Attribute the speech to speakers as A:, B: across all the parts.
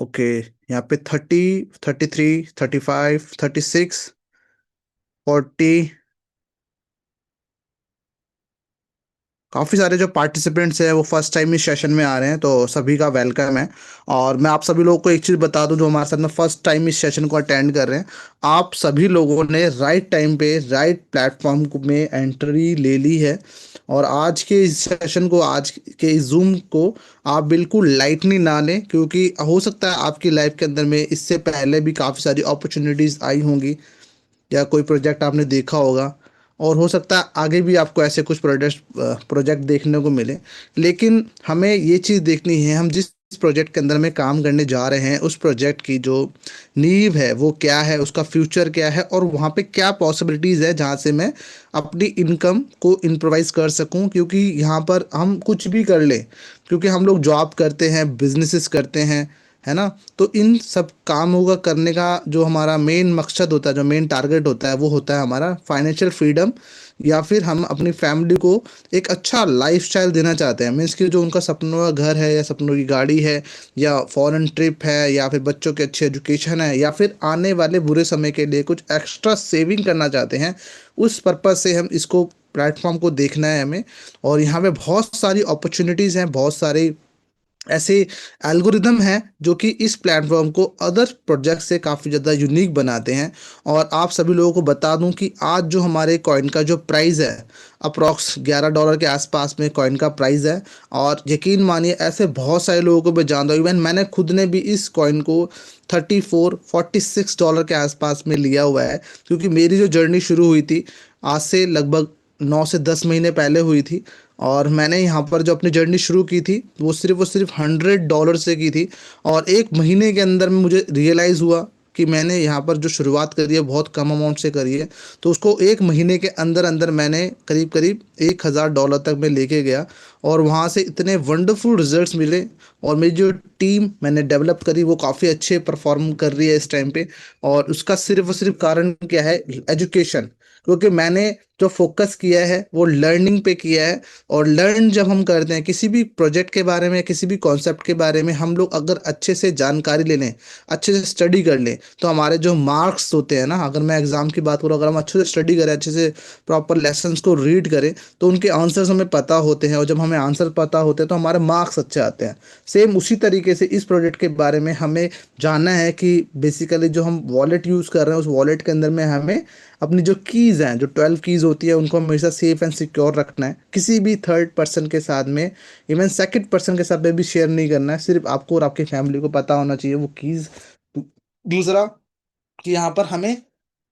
A: Okay, यहाँ पे 30, 33, 35, 36, 40। काफ़ी सारे जो पार्टिसिपेंट्स हैं वो फर्स्ट टाइम इस सेशन में आ रहे हैं, तो सभी का वेलकम है। और मैं आप सभी लोगों को एक चीज़ बता दूं, जो हमारे साथ में फर्स्ट टाइम इस सेशन को अटेंड कर रहे हैं, आप सभी लोगों ने राइट टाइम पे राइट प्लेटफॉर्म में एंट्री ले ली है। और आज के इस सेशन को, आज के इस जूम को आप बिल्कुल लाइटली ना लें, क्योंकि हो सकता है आपकी लाइफ के अंदर में इससे पहले भी काफ़ी सारी अपॉर्चुनिटीज़ आई होंगी, या कोई प्रोजेक्ट आपने देखा होगा, और हो सकता है आगे भी आपको ऐसे कुछ प्रोजेक्ट देखने को मिले। लेकिन हमें ये चीज़ देखनी है, हम जिस प्रोजेक्ट के अंदर में काम करने जा रहे हैं, उस प्रोजेक्ट की जो नींव है वो क्या है, उसका फ्यूचर क्या है, और वहाँ पे क्या पॉसिबिलिटीज़ है जहाँ से मैं अपनी इनकम को इम्प्रोवाइज़ कर सकूँ। क्योंकि यहाँ पर हम कुछ भी कर लें, क्योंकि हम लोग जॉब करते हैं, बिजनेसेस करते हैं, है ना। तो इन सब कामों का करने का जो हमारा मेन मकसद होता है, जो मेन टारगेट होता है, वो होता है हमारा फाइनेंशियल फ्रीडम, या फिर हम अपनी फैमिली को एक अच्छा लाइफस्टाइल देना चाहते हैं। मीन्स कि जो उनका सपनों का घर है, या सपनों की गाड़ी है, या फॉरेन ट्रिप है, या फिर बच्चों की अच्छी एजुकेशन है, या फिर आने वाले बुरे समय के लिए कुछ एक्स्ट्रा सेविंग करना चाहते हैं, उस पर्पज़ से हम इसको प्लेटफॉर्म को देखना है हमें। और यहाँ पे बहुत सारी अपॉर्चुनिटीज़ हैं, बहुत सारी ऐसे एल्गोरिदम हैं जो कि इस प्लेटफॉर्म को अदर प्रोजेक्ट से काफ़ी ज़्यादा यूनिक बनाते हैं। और आप सभी लोगों को बता दूं कि आज जो हमारे कॉइन का जो प्राइस है, अप्रॉक्स $11 के आसपास में कॉइन का प्राइस है। और यकीन मानिए, ऐसे बहुत सारे लोगों को मैं जानता हूँ, इवन मैंने खुद ने भी इस कॉइन को 34, $46 के आसपास में लिया हुआ है। क्योंकि मेरी जो जर्नी शुरू हुई थी आज से लगभग 9 से 10 महीने पहले हुई थी। और मैंने यहाँ पर जो अपनी जर्नी शुरू की थी, वो सिर्फ $100 से की थी। और एक महीने के अंदर में मुझे रियलाइज़ हुआ कि मैंने यहाँ पर जो शुरुआत करी है बहुत कम अमाउंट से करी है। तो उसको एक महीने के अंदर अंदर मैंने करीब करीब $1,000 तक मैं लेके गया। और वहाँ से इतने वंडरफुल रिजल्ट्स मिले। और मेरी जो टीम मैंने डेवलप करी वो काफ़ी अच्छे परफॉर्म कर रही है इस टाइम पे। और उसका सिर्फ और सिर्फ कारण क्या है? एजुकेशन। क्योंकि मैंने जो फोकस किया है वो लर्निंग पे किया है। और लर्न जब हम करते हैं किसी भी प्रोजेक्ट के बारे में, किसी भी कॉन्सेप्ट के बारे में, हम लोग अगर अच्छे से जानकारी ले लें, अच्छे से स्टडी कर लें, तो हमारे जो मार्क्स होते हैं ना, अगर मैं एग्जाम की बात करूँ, अगर हम अच्छे से स्टडी करें, अच्छे से प्रॉपर लेसन्स को रीड करें, तो उनके आंसर्स हमें पता होते हैं। और जब हमें आंसर पता होते हैं तो हमारे मार्क्स अच्छे आते हैं। सेम उसी तरीके से इस प्रोजेक्ट के बारे में हमें जानना है कि बेसिकली जो हम वॉलेट यूज़ कर रहे हैं, उस वॉलेट के अंदर में हमें अपनी जो कीज़ हैं, जो 12 कीज़ होती है, उनको हमेशा सेफ एंड सिक्योर रखना है। किसी भी थर्ड पर्सन के साथ में, इवन सेकंड पर्सन के साथ में भी शेयर नहीं करना है। सिर्फ आपको और आपकी फैमिली को पता होना चाहिए वो कीज़। दूसरा, कि यहाँ पर हमें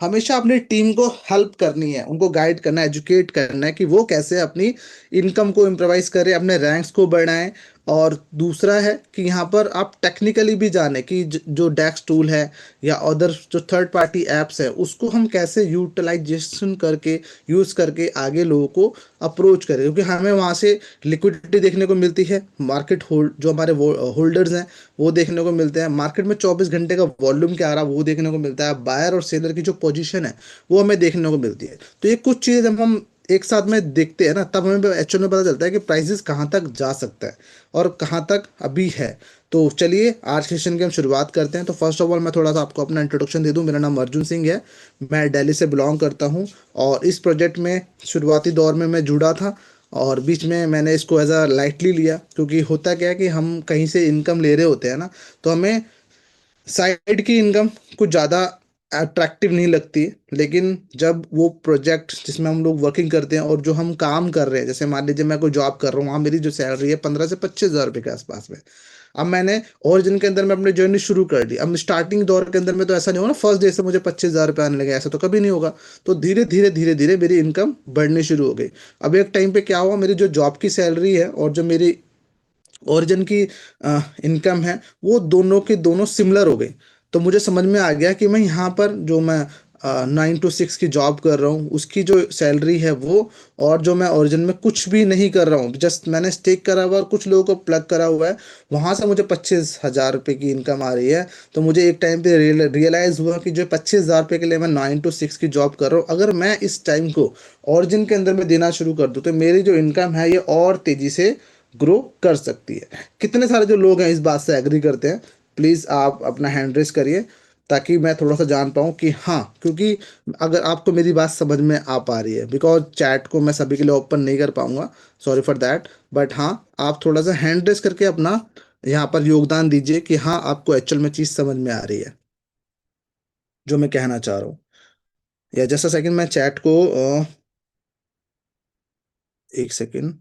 A: हमेशा अपनी टीम को हेल्प करनी है, उनको गाइड करना है, एजुकेट करना है कि वो कैसे अपनी इनकम को इम्प्रोवाइज करें, अपने रैंक्स को बढ़ाएं। और दूसरा है कि यहाँ पर आप टेक्निकली भी जाने कि जो डेक्स टूल है, या अदर जो थर्ड पार्टी एप्स है, उसको हम कैसे यूटिलाइजेशन करके, यूज़ करके आगे लोगों को अप्रोच करें। क्योंकि हमें वहाँ से लिक्विडिटी देखने को मिलती है, मार्केट होल्ड जो हमारे होल्डर्स हैं वो देखने को मिलते हैं, मार्केट में 24 घंटे का वॉल्यूम क्या आ रहा है वो देखने को मिलता है, बायर और सेलर की जो पोजीशन है वो हमें देखने को मिलती है। तो ये कुछ चीज़ जब हम एक साथ में देखते हैं ना, तब हमें एक्चुअल में पता चलता है कि प्राइसेस कहाँ तक जा सकता है और कहाँ तक अभी है। तो चलिए आज सेशन की हम शुरुआत करते हैं। तो फर्स्ट ऑफ ऑल मैं थोड़ा सा आपको अपना इंट्रोडक्शन दे दूं। मेरा नाम अर्जुन सिंह है, मैं दिल्ली से बिलोंग करता हूं। और इस प्रोजेक्ट में शुरुआती दौर में मैं जुड़ा था, और बीच में मैंने इसको एज अ लाइटली लिया। क्योंकि होता क्या है कि हम कहीं से इनकम ले रहे होते हैं ना, तो हमें साइड की इनकम कुछ ज़्यादा अट्रैक्टिव नहीं लगती है। लेकिन जब वो प्रोजेक्ट जिसमें हम लोग वर्किंग करते हैं और जो हम काम कर रहे हैं, जैसे मान लीजिए मैं कोई जॉब कर रहा हूँ, वहाँ मेरी जो सैलरी है 15 से 25 हज़ार रुपये के आसपास में। अब मैंने ओरिजिन के अंदर में अपनी जर्नी शुरू कर दी। अब स्टार्टिंग दौर के अंदर में तो ऐसा नहीं होगा ना, फर्स्ट डे से मुझे 25 हज़ार रुपये आने लगे, ऐसा तो कभी नहीं होगा। तो धीरे धीरे धीरे धीरे मेरी इनकम बढ़नी शुरू हो गई। अब एक टाइम पे क्या हुआ, मेरी जो जॉब की सैलरी है और जो मेरी ओरिजिन की इनकम है, वो दोनों के दोनों सिमिलर हो गई। तो मुझे समझ में आ गया कि मैं यहाँ पर जो मैं 9 to 6 की जॉब कर रहा हूँ, उसकी जो सैलरी है वो, और जो मैं ओरिजिन में कुछ भी नहीं कर रहा हूँ, जस्ट मैंने स्टेक करा हुआ और कुछ लोगों को प्लग करा हुआ है, वहाँ से मुझे 25 हज़ार रुपये की इनकम आ रही है। तो मुझे एक टाइम पे रियलाइज़ हुआ कि जो 25 हज़ार रुपये के लिए मैं 9 to 6 की जॉब कर रहा हूँ, अगर मैं इस टाइम को ओरिजिन के अंदर में देना शुरू कर दूँ, तो मेरी जो इनकम है ये और तेज़ी से ग्रो कर सकती है। कितने सारे जो लोग हैं इस बात से एग्री करते हैं? प्लीज़ आप अपना हैंड रेस करिए, ताकि मैं थोड़ा सा जान पाऊँ कि हाँ, क्योंकि अगर आपको मेरी बात समझ में आ पा रही है, बिकॉज चैट को मैं सभी के लिए ओपन नहीं कर पाऊंगा, सॉरी फॉर दैट। बट हाँ, आप थोड़ा सा हैंड रेस करके अपना यहाँ पर योगदान दीजिए कि हाँ, आपको एक्चुअल में चीज़ समझ में आ रही है जो मैं कहना चाह रहा हूँ। या जस्ट अ सेकंड, मैं चैट को एक सेकंड।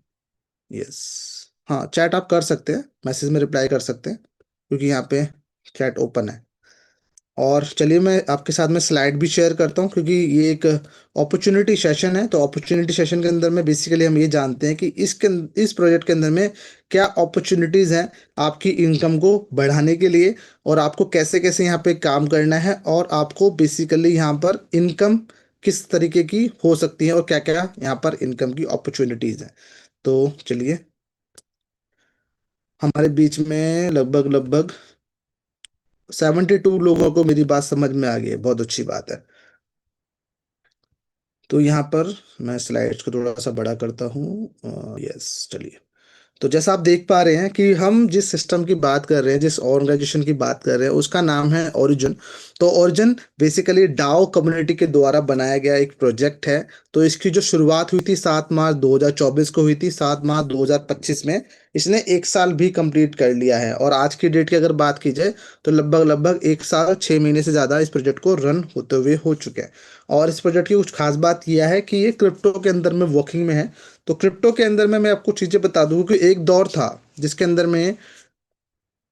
A: यस, हाँ, चैट आप कर सकते हैं, मैसेज में रिप्लाई कर सकते हैं, क्योंकि यहाँ पे चैट ओपन है। और चलिए मैं आपके साथ में स्लाइड भी शेयर करता हूँ, क्योंकि ये एक अपॉर्चुनिटी सेशन है। तो अपॉर्चुनिटी सेशन के अंदर में बेसिकली हम ये जानते हैं कि इस प्रोजेक्ट के अंदर में क्या अपॉर्चुनिटीज़ हैं आपकी इनकम को बढ़ाने के लिए, और आपको कैसे कैसे यहाँ पे काम करना है, और आपको बेसिकली यहाँ पर इनकम किस तरीके की हो सकती है, और क्या क्या यहाँ पर इनकम की अपॉर्चुनिटीज़ हैं। तो चलिए, हमारे बीच में लगभग लगभग 72 लोगों को मेरी बात समझ में आ गई है, बहुत अच्छी बात है। तो यहाँ पर मैं स्लाइड्स को थोड़ा सा बड़ा करता हूँ। यस, चलिए। तो जैसा आप देख पा रहे हैं कि हम जिस सिस्टम की बात कर रहे हैं, जिस ऑर्गेनाइजेशन की बात कर रहे हैं, उसका नाम है ओरिजिन। तो ओरिजिन बेसिकली डाओ कम्युनिटी के द्वारा बनाया गया एक प्रोजेक्ट है। तो इसकी जो शुरुआत हुई थी 7 मार्च 2024 को हुई थी, 7 मार्च 2025 में इसने 1 साल भी कंप्लीट कर लिया है। और आज की डेट की अगर बात की जाए, तो लगभग लगभग 1 साल 6 महीने से ज़्यादा इस प्रोजेक्ट को रन होते हुए हो चुके हैं। और इस प्रोजेक्ट की कुछ खास बात यह है कि ये क्रिप्टो के अंदर में वर्किंग में है। तो क्रिप्टो के अंदर में मैं आपको चीज़ें बता दूं कि एक दौर था जिसके अंदर में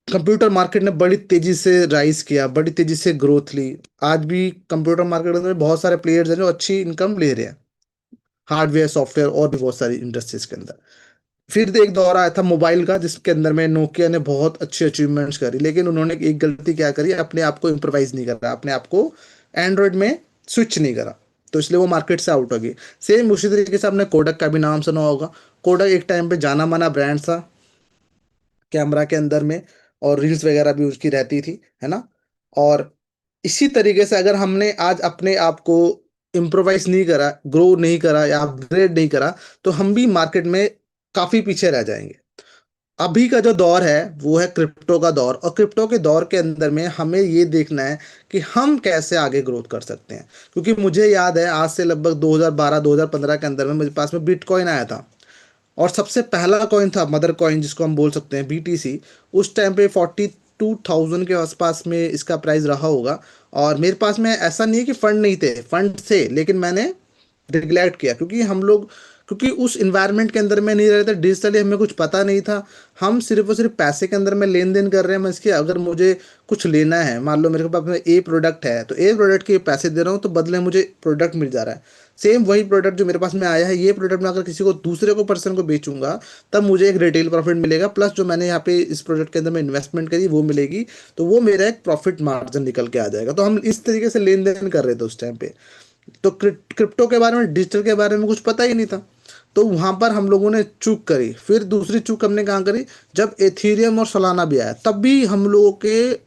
A: कंप्यूटर मार्केट ने बड़ी तेजी से राइज किया, बड़ी तेजी से ग्रोथ ली। आज भी कंप्यूटर मार्केट में बहुत सारे प्लेयर्स हैं जो अच्छी इनकम ले रहे हैं, हार्डवेयर, सॉफ्टवेयर और भी बहुत सारी इंडस्ट्रीज के अंदर। फिर एक दौर आया था मोबाइल का, जिसके अंदर में नोकिया ने बहुत अच्छी अचीवमेंट्स करी, लेकिन उन्होंने एक गलती क्या करी, अपने आप को इम्प्रोवाइज नहीं करा, अपने आप को एंड्रॉयड में स्विच नहीं करा। तो इसलिए वो मार्केट से आउट हो गई। सेम उसी तरीके से आपने कोडक का भी नाम सुना होगा। कोडक एक टाइम पे जाना माना ब्रांड था कैमरा के अंदर में, और रील्स वगैरह भी उसकी रहती थी, है ना। और इसी तरीके से अगर हमने आज अपने आप को इम्प्रोवाइज नहीं करा, ग्रो नहीं करा या अपग्रेड नहीं करा, तो हम भी मार्केट में काफी पीछे रह जाएंगे। अभी का जो दौर है वो है क्रिप्टो का दौर, और क्रिप्टो के दौर के अंदर में हमें ये देखना है कि हम कैसे आगे ग्रोथ कर सकते हैं। क्योंकि मुझे याद है आज से लगभग 2012-2015 के अंदर में मेरे पास में बिटकॉइन आया था, और सबसे पहला कॉइन था मदर कॉइन, जिसको हम बोल सकते हैं बीटीसी। उस टाइम पे 42,000 के आसपास में इसका प्राइस रहा होगा। और मेरे पास में ऐसा नहीं है कि फंड नहीं थे, फंड थे, लेकिन मैंने निगलेक्ट किया, क्योंकि उस इन्वायरमेंट के अंदर में नहीं रहे थे, डिजिटली हमें कुछ पता नहीं था। हम सिर्फ और सिर्फ पैसे के अंदर में लेन देन कर रहे हैं। मैं इसके अगर मुझे कुछ लेना है, मान लो मेरे पास में ए प्रोडक्ट है, तो ए प्रोडक्ट के पैसे दे रहा हूँ, तो बदले मुझे प्रोडक्ट मिल जा रहा है। सेम वही प्रोडक्ट जो मेरे पास में आया है, ये प्रोडक्ट मैं अगर किसी को दूसरे को पर्सन को बेचूंगा, तब मुझे एक रिटेल प्रॉफिट मिलेगा, प्लस जो मैंने यहाँ पे इस प्रोडक्ट के अंदर में इन्वेस्टमेंट करी वो मिलेगी। तो वो मेरा एक प्रॉफिट मार्जिन निकल के आ जाएगा। तो हम इस तरीके से लेन देन कर रहे थे उस टाइम पे। तो क्रिप्टो के बारे में, डिजिटल के बारे में कुछ पता ही नहीं था। तो वहां पर हम लोगों ने चूक करी। फिर दूसरी चूक हमने कहाँ करी, जब एथीरियम और सोलाना भी आया, तब भी हम लोगों के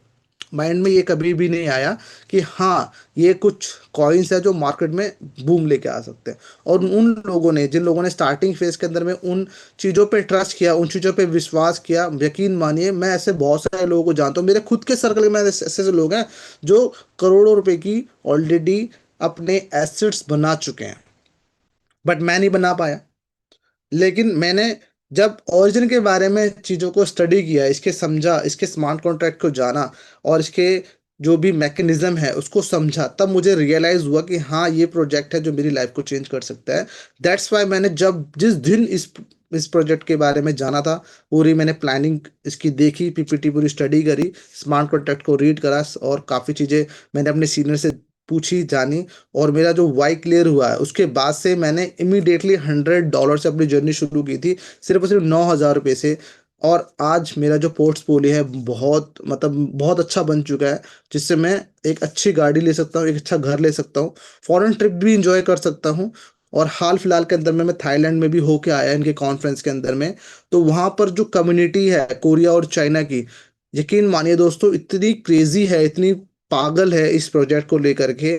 A: माइंड में ये कभी भी नहीं आया कि हाँ, ये कुछ कॉइन्स है जो मार्केट में बूम लेके आ सकते हैं। और उन लोगों ने, जिन लोगों ने स्टार्टिंग फेज के अंदर में उन चीज़ों पे ट्रस्ट किया, उन चीज़ों पे विश्वास किया, यकीन मानिए मैं ऐसे बहुत सारे लोगों को जानता हूँ, मेरे खुद के सर्कल में ऐसे ऐसे लोग हैं जो करोड़ों रुपए की ऑलरेडी अपने एसेट्स बना चुके हैं। बट मैं नहीं बना पाया। लेकिन मैंने जब ओरिजिन के बारे में चीज़ों को स्टडी किया, इसके समझा, इसके स्मार्ट कॉन्ट्रैक्ट को जाना, और इसके जो भी मैकेनिज्म है उसको समझा, तब मुझे रियलाइज़ हुआ कि हाँ, ये प्रोजेक्ट है जो मेरी लाइफ को चेंज कर सकता है। दैट्स वाई मैंने जब जिस दिन इस प्रोजेक्ट के बारे में जाना था, पूरी मैंने प्लानिंग इसकी देखी, पीपीटी पूरी स्टडी करी, स्मार्ट कॉन्ट्रैक्ट को रीड करा, और काफ़ी चीज़ें मैंने अपने सीनियर से पूछी, जानी, और मेरा जो वाई क्लियर हुआ है, उसके बाद से मैंने इमीडिएटली $100 से अपनी जर्नी शुरू की थी, सिर्फ और सिर्फ 9,000 रुपये से। और आज मेरा जो पोर्टफोलियो है बहुत, मतलब बहुत अच्छा बन चुका है, जिससे मैं एक अच्छी गाड़ी ले सकता हूँ, एक अच्छा घर ले सकता हूँ, फॉरेन ट्रिप भी इंजॉय कर सकता हूँ। और हाल फिलहाल के अंदर में मैं थाईलैंड में भी होके आया इनके कॉन्फ्रेंस के अंदर में। तो वहाँ पर जो कम्युनिटी है कोरिया और चाइना की, यकीन मानिए दोस्तों, इतनी क्रेजी है, इतनी पागल है इस प्रोजेक्ट को लेकर के।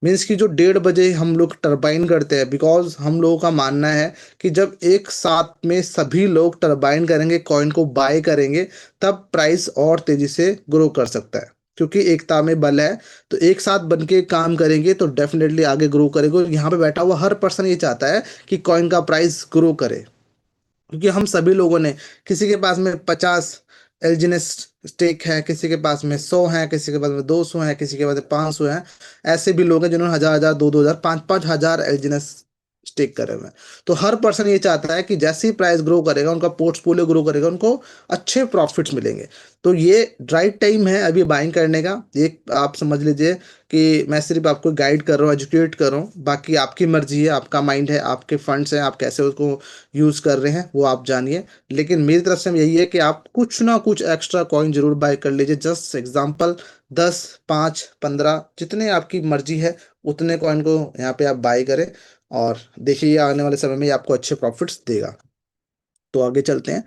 A: मीन्स कि जो 1:30 बजे हम लोग टरबाइन करते हैं, बिकॉज हम लोगों का मानना है कि जब एक साथ में सभी लोग टरबाइन करेंगे, कॉइन को बाय करेंगे, तब प्राइस और तेजी से ग्रो कर सकता है, क्योंकि एकता में बल है। तो एक साथ बन के काम करेंगे तो डेफिनेटली आगे ग्रो करेंगे। और यहाँ पे बैठा हुआ हर पर्सन ये चाहता है कि कॉइन का प्राइस ग्रो करे, क्योंकि हम सभी लोगों ने, किसी के पास में 50 एलजीनेस स्टेक है, किसी के पास में 100 है, किसी के पास में 200 है, किसी के पास में 500 है। ऐसे भी लोग हैं जिन्होंने 1000 1000 2000 5000 एलजीनेस स्टेक करे हुए हैं। तो हर पर्सन ये चाहता है कि जैसे ही प्राइस ग्रो करेगा, उनका पोर्टफोलियो ग्रो करेगा, उनको अच्छे प्रॉफिट्स मिलेंगे। तो ये राइट टाइम है अभी बाइंग करने का। एक आप समझ लीजिए कि मैं सिर्फ आपको गाइड कर रहा हूँ, एजुकेट कर रहा हूँ, बाकी आपकी मर्जी है, आपका माइंड है, आपके फंड्स हैं, आप कैसे उसको यूज़ कर रहे हैं वो आप जानिए। लेकिन मेरी तरफ से यही है कि आप कुछ ना कुछ एक्स्ट्रा कॉइन जरूर बाय कर लीजिए। जस्ट एग्जांपल 10 5 15 जितने आपकी मर्जी है उतने कॉइन को यहाँ पे आप बाय करें, और देखिए ये आने वाले समय में ये आपको अच्छे प्रॉफिट्स देगा। तो आगे चलते हैं।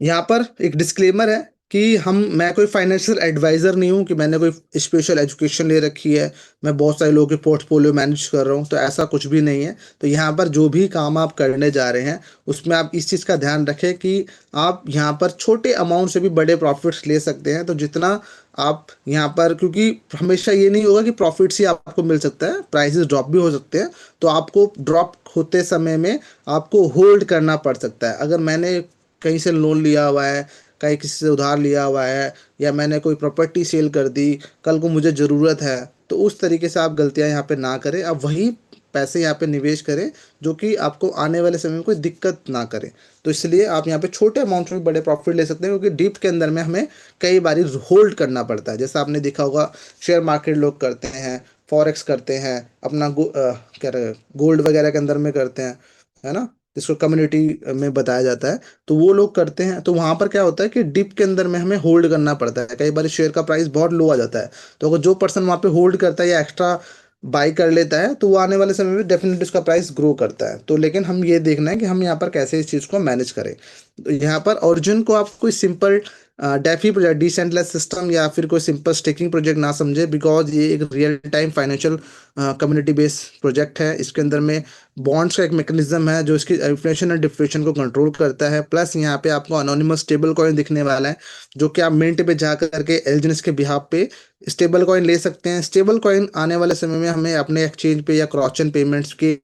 A: यहाँ पर एक डिस्क्लेमर है कि मैं कोई फाइनेंशियल एडवाइजर नहीं हूँ कि मैंने कोई स्पेशल एजुकेशन ले रखी है, मैं बहुत सारे लोगों के पोर्टफोलियो मैनेज कर रहा हूँ, तो ऐसा कुछ भी नहीं है। तो यहाँ पर जो भी काम आप करने जा रहे हैं उसमें आप इस चीज़ का ध्यान रखें कि आप यहाँ पर छोटे अमाउंट से भी बड़े प्रॉफिट्स ले सकते हैं। तो जितना आप यहाँ पर, क्योंकि हमेशा ये नहीं होगा कि प्रॉफिट्स ही आपको मिल सकता है, प्राइसेस ड्रॉप भी हो सकते हैं। तो आपको ड्रॉप होते समय में आपको होल्ड करना पड़ सकता है। अगर मैंने कहीं से लोन लिया हुआ है, कहीं किसी से उधार लिया हुआ है, या मैंने कोई प्रॉपर्टी सेल कर दी, कल को मुझे ज़रूरत है, तो उस तरीके से आप गलतियां यहाँ पे ना करें। आप वही पैसे यहाँ पे निवेश करें जो कि आपको आने वाले समय में कोई दिक्कत ना करे। तो इसलिए आप यहाँ पे छोटे अमाउंट में बड़े प्रॉफिट ले सकते हैं, क्योंकि डीप के अंदर में हमें कई बार होल्ड करना पड़ता है। जैसा आपने देखा होगा, शेयर मार्केट लोग करते हैं, फॉरेक्स करते हैं, अपना क्या गोल्ड वगैरह के अंदर में करते हैं, है ना, जिसको कम्युनिटी में बताया जाता है। तो वो लोग करते हैं, तो वहां पर क्या होता है कि डिप के अंदर में हमें होल्ड करना पड़ता है। कई बार शेयर का प्राइस बहुत लो आ जाता है, तो अगर जो पर्सन वहां पे होल्ड करता है या एक्स्ट्रा बाई कर लेता है, तो वो आने वाले समय में डेफिनेटली उसका प्राइस ग्रो करता है। तो लेकिन हम ये देखना है कि हम यहाँ पर कैसे इस चीज़ को मैनेज करें। तो यहाँ पर अर्जुन को आप कोई simple DeFi project, decentralize system या फिर कोई सिंपल स्टेकिंग प्रोजेक्ट ना समझे, बिकॉज ये एक real time financial community based project है। इसके अंदर में बॉन्ड्स का एक मैकेनिज्म है जो इसकी इन्फ्लेशन और डिफ्लेशन को कंट्रोल करता है। प्लस यहाँ पे आपको अनोनिमस स्टेबल कॉइन दिखने वाला है, जो कि आप मिंट पे जा करके एलजीनेस के बिहाफ पे स्टेबल कॉइन ले सकते हैं। स्टेबल कॉइन आने वाले समय में हमें अपने एक्सचेंज पे या क्रॉस चेन पेमेंट्स के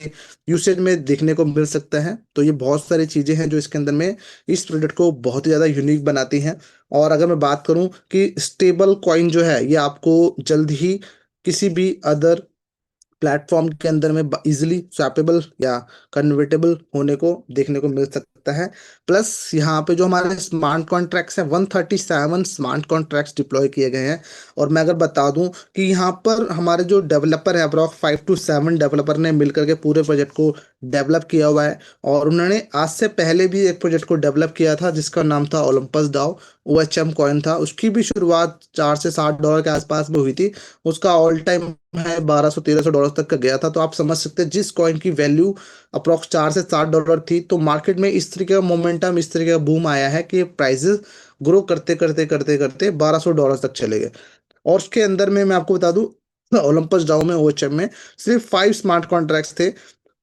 A: यूसेज में देखने को मिल सकता है। तो ये बहुत सारी चीज़ें हैं जो इसके अंदर में इस प्रोडक्ट को बहुत ही ज़्यादा यूनिक बनाती हैं। और अगर मैं बात करूं कि स्टेबल कॉइन जो है ये आपको जल्द ही किसी भी अदर प्लेटफॉर्म के अंदर में इजीली स्वैपेबल या कन्वर्टेबल होने को देखने को मिल सकता है। प्लस यहाँ पे जो हमारे स्मार्ट कॉन्ट्रैक्ट्स हैं, 137 स्मार्ट कॉन्ट्रैक्ट्स डिप्लॉय किए गए हैं। और मैं अगर बता दूं कि यहाँ पर हमारे जो डेवलपर है, अप्रॉक्स 5 to 7 डेवलपर ने मिलकर के पूरे प्रोजेक्ट को डेवलप किया हुआ है। और उन्होंने आज से पहले भी एक प्रोजेक्ट को डेवलप किया था जिसका नाम था ओलंपस डाउ, OHM कॉइन था। उसकी भी शुरुआत $4 से $7 के आसपास में हुई थी। उसका ऑल टाइम है $1200 1300 तक का गया था। तो आप समझ सकते हैं जिस कॉइन की वैल्यू अप्रोक्स $4 से $7 थी, तो मार्केट में इस तरीके का मोमेंटम, इस तरीके का बूम आया है कि प्राइजेस ग्रो करते करते करते करते $1200 तक चले गए। और उसके अंदर में मैं आपको बता दूं, ओलंपस डाउ में, OHM में सिर्फ 5 स्मार्ट कॉन्ट्रैक्ट्स थे।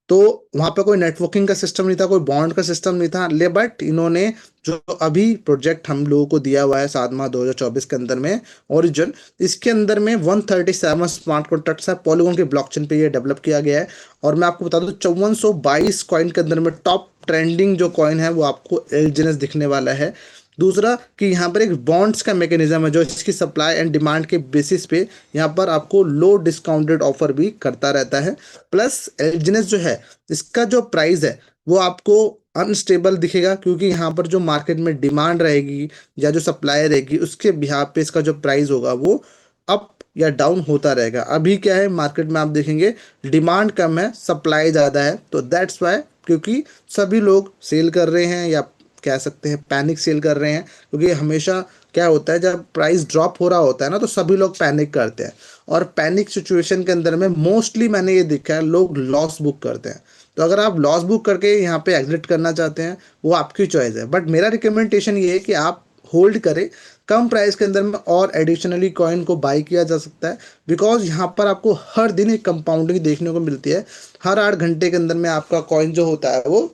A: तो वहां पे कोई नेटवर्किंग का सिस्टम नहीं था, कोई बॉन्ड का सिस्टम नहीं था। ले बट इन्होंने जो अभी प्रोजेक्ट हम लोगों को दिया हुआ है 7 माह 2024 के अंदर में, ओरिजिन, इसके अंदर में 137 स्मार्ट कॉन्ट्रैक्ट्स है। पॉलीगॉन के ब्लॉकचेन पे ये डेवलप किया गया है। और मैं आपको बता दूं 5422 कॉइन के अंदर में टॉप ट्रेंडिंग जो कॉइन है वो आपको एलजीनेस दिखने वाला है। दूसरा कि यहाँ पर एक बॉन्ड्स का मैकेनिज्म है जो इसकी सप्लाई एंड डिमांड के बेसिस पे यहाँ पर आपको लो डिस्काउंटेड ऑफर भी करता रहता है। प्लस एलजीनेस जो है, इसका जो प्राइस है वो आपको अनस्टेबल दिखेगा, क्योंकि यहाँ पर जो मार्केट में डिमांड रहेगी या जो सप्लाई रहेगी उसके बिहाफ पे इसका जो प्राइस होगा वो अप या डाउन होता रहेगा। अभी क्या है, मार्केट में आप देखेंगे डिमांड कम है, सप्लाई ज़्यादा है। तो दैट्स वाई, क्योंकि सभी लोग सेल कर रहे हैं, या कह सकते हैं पैनिक सेल कर रहे हैं। क्योंकि हमेशा क्या होता है, जब प्राइस ड्रॉप हो रहा होता है ना, तो सभी लोग पैनिक करते हैं। और पैनिक सिचुएशन के अंदर में मोस्टली मैंने ये देखा है लोग लॉस बुक करते हैं। तो अगर आप लॉस बुक करके यहाँ पे एग्जिट करना चाहते हैं, वो आपकी चॉइस है, बट मेरा रिकमेंडेशन ये है कि आप होल्ड करे, कम प्राइस के अंदर में और एडिशनली कॉइन को बाई किया जा सकता है। बिकॉज यहाँ पर आपको हर दिन एक कंपाउंडिंग देखने को मिलती है। हर 8 घंटे के अंदर में आपका कॉइन जो होता है वो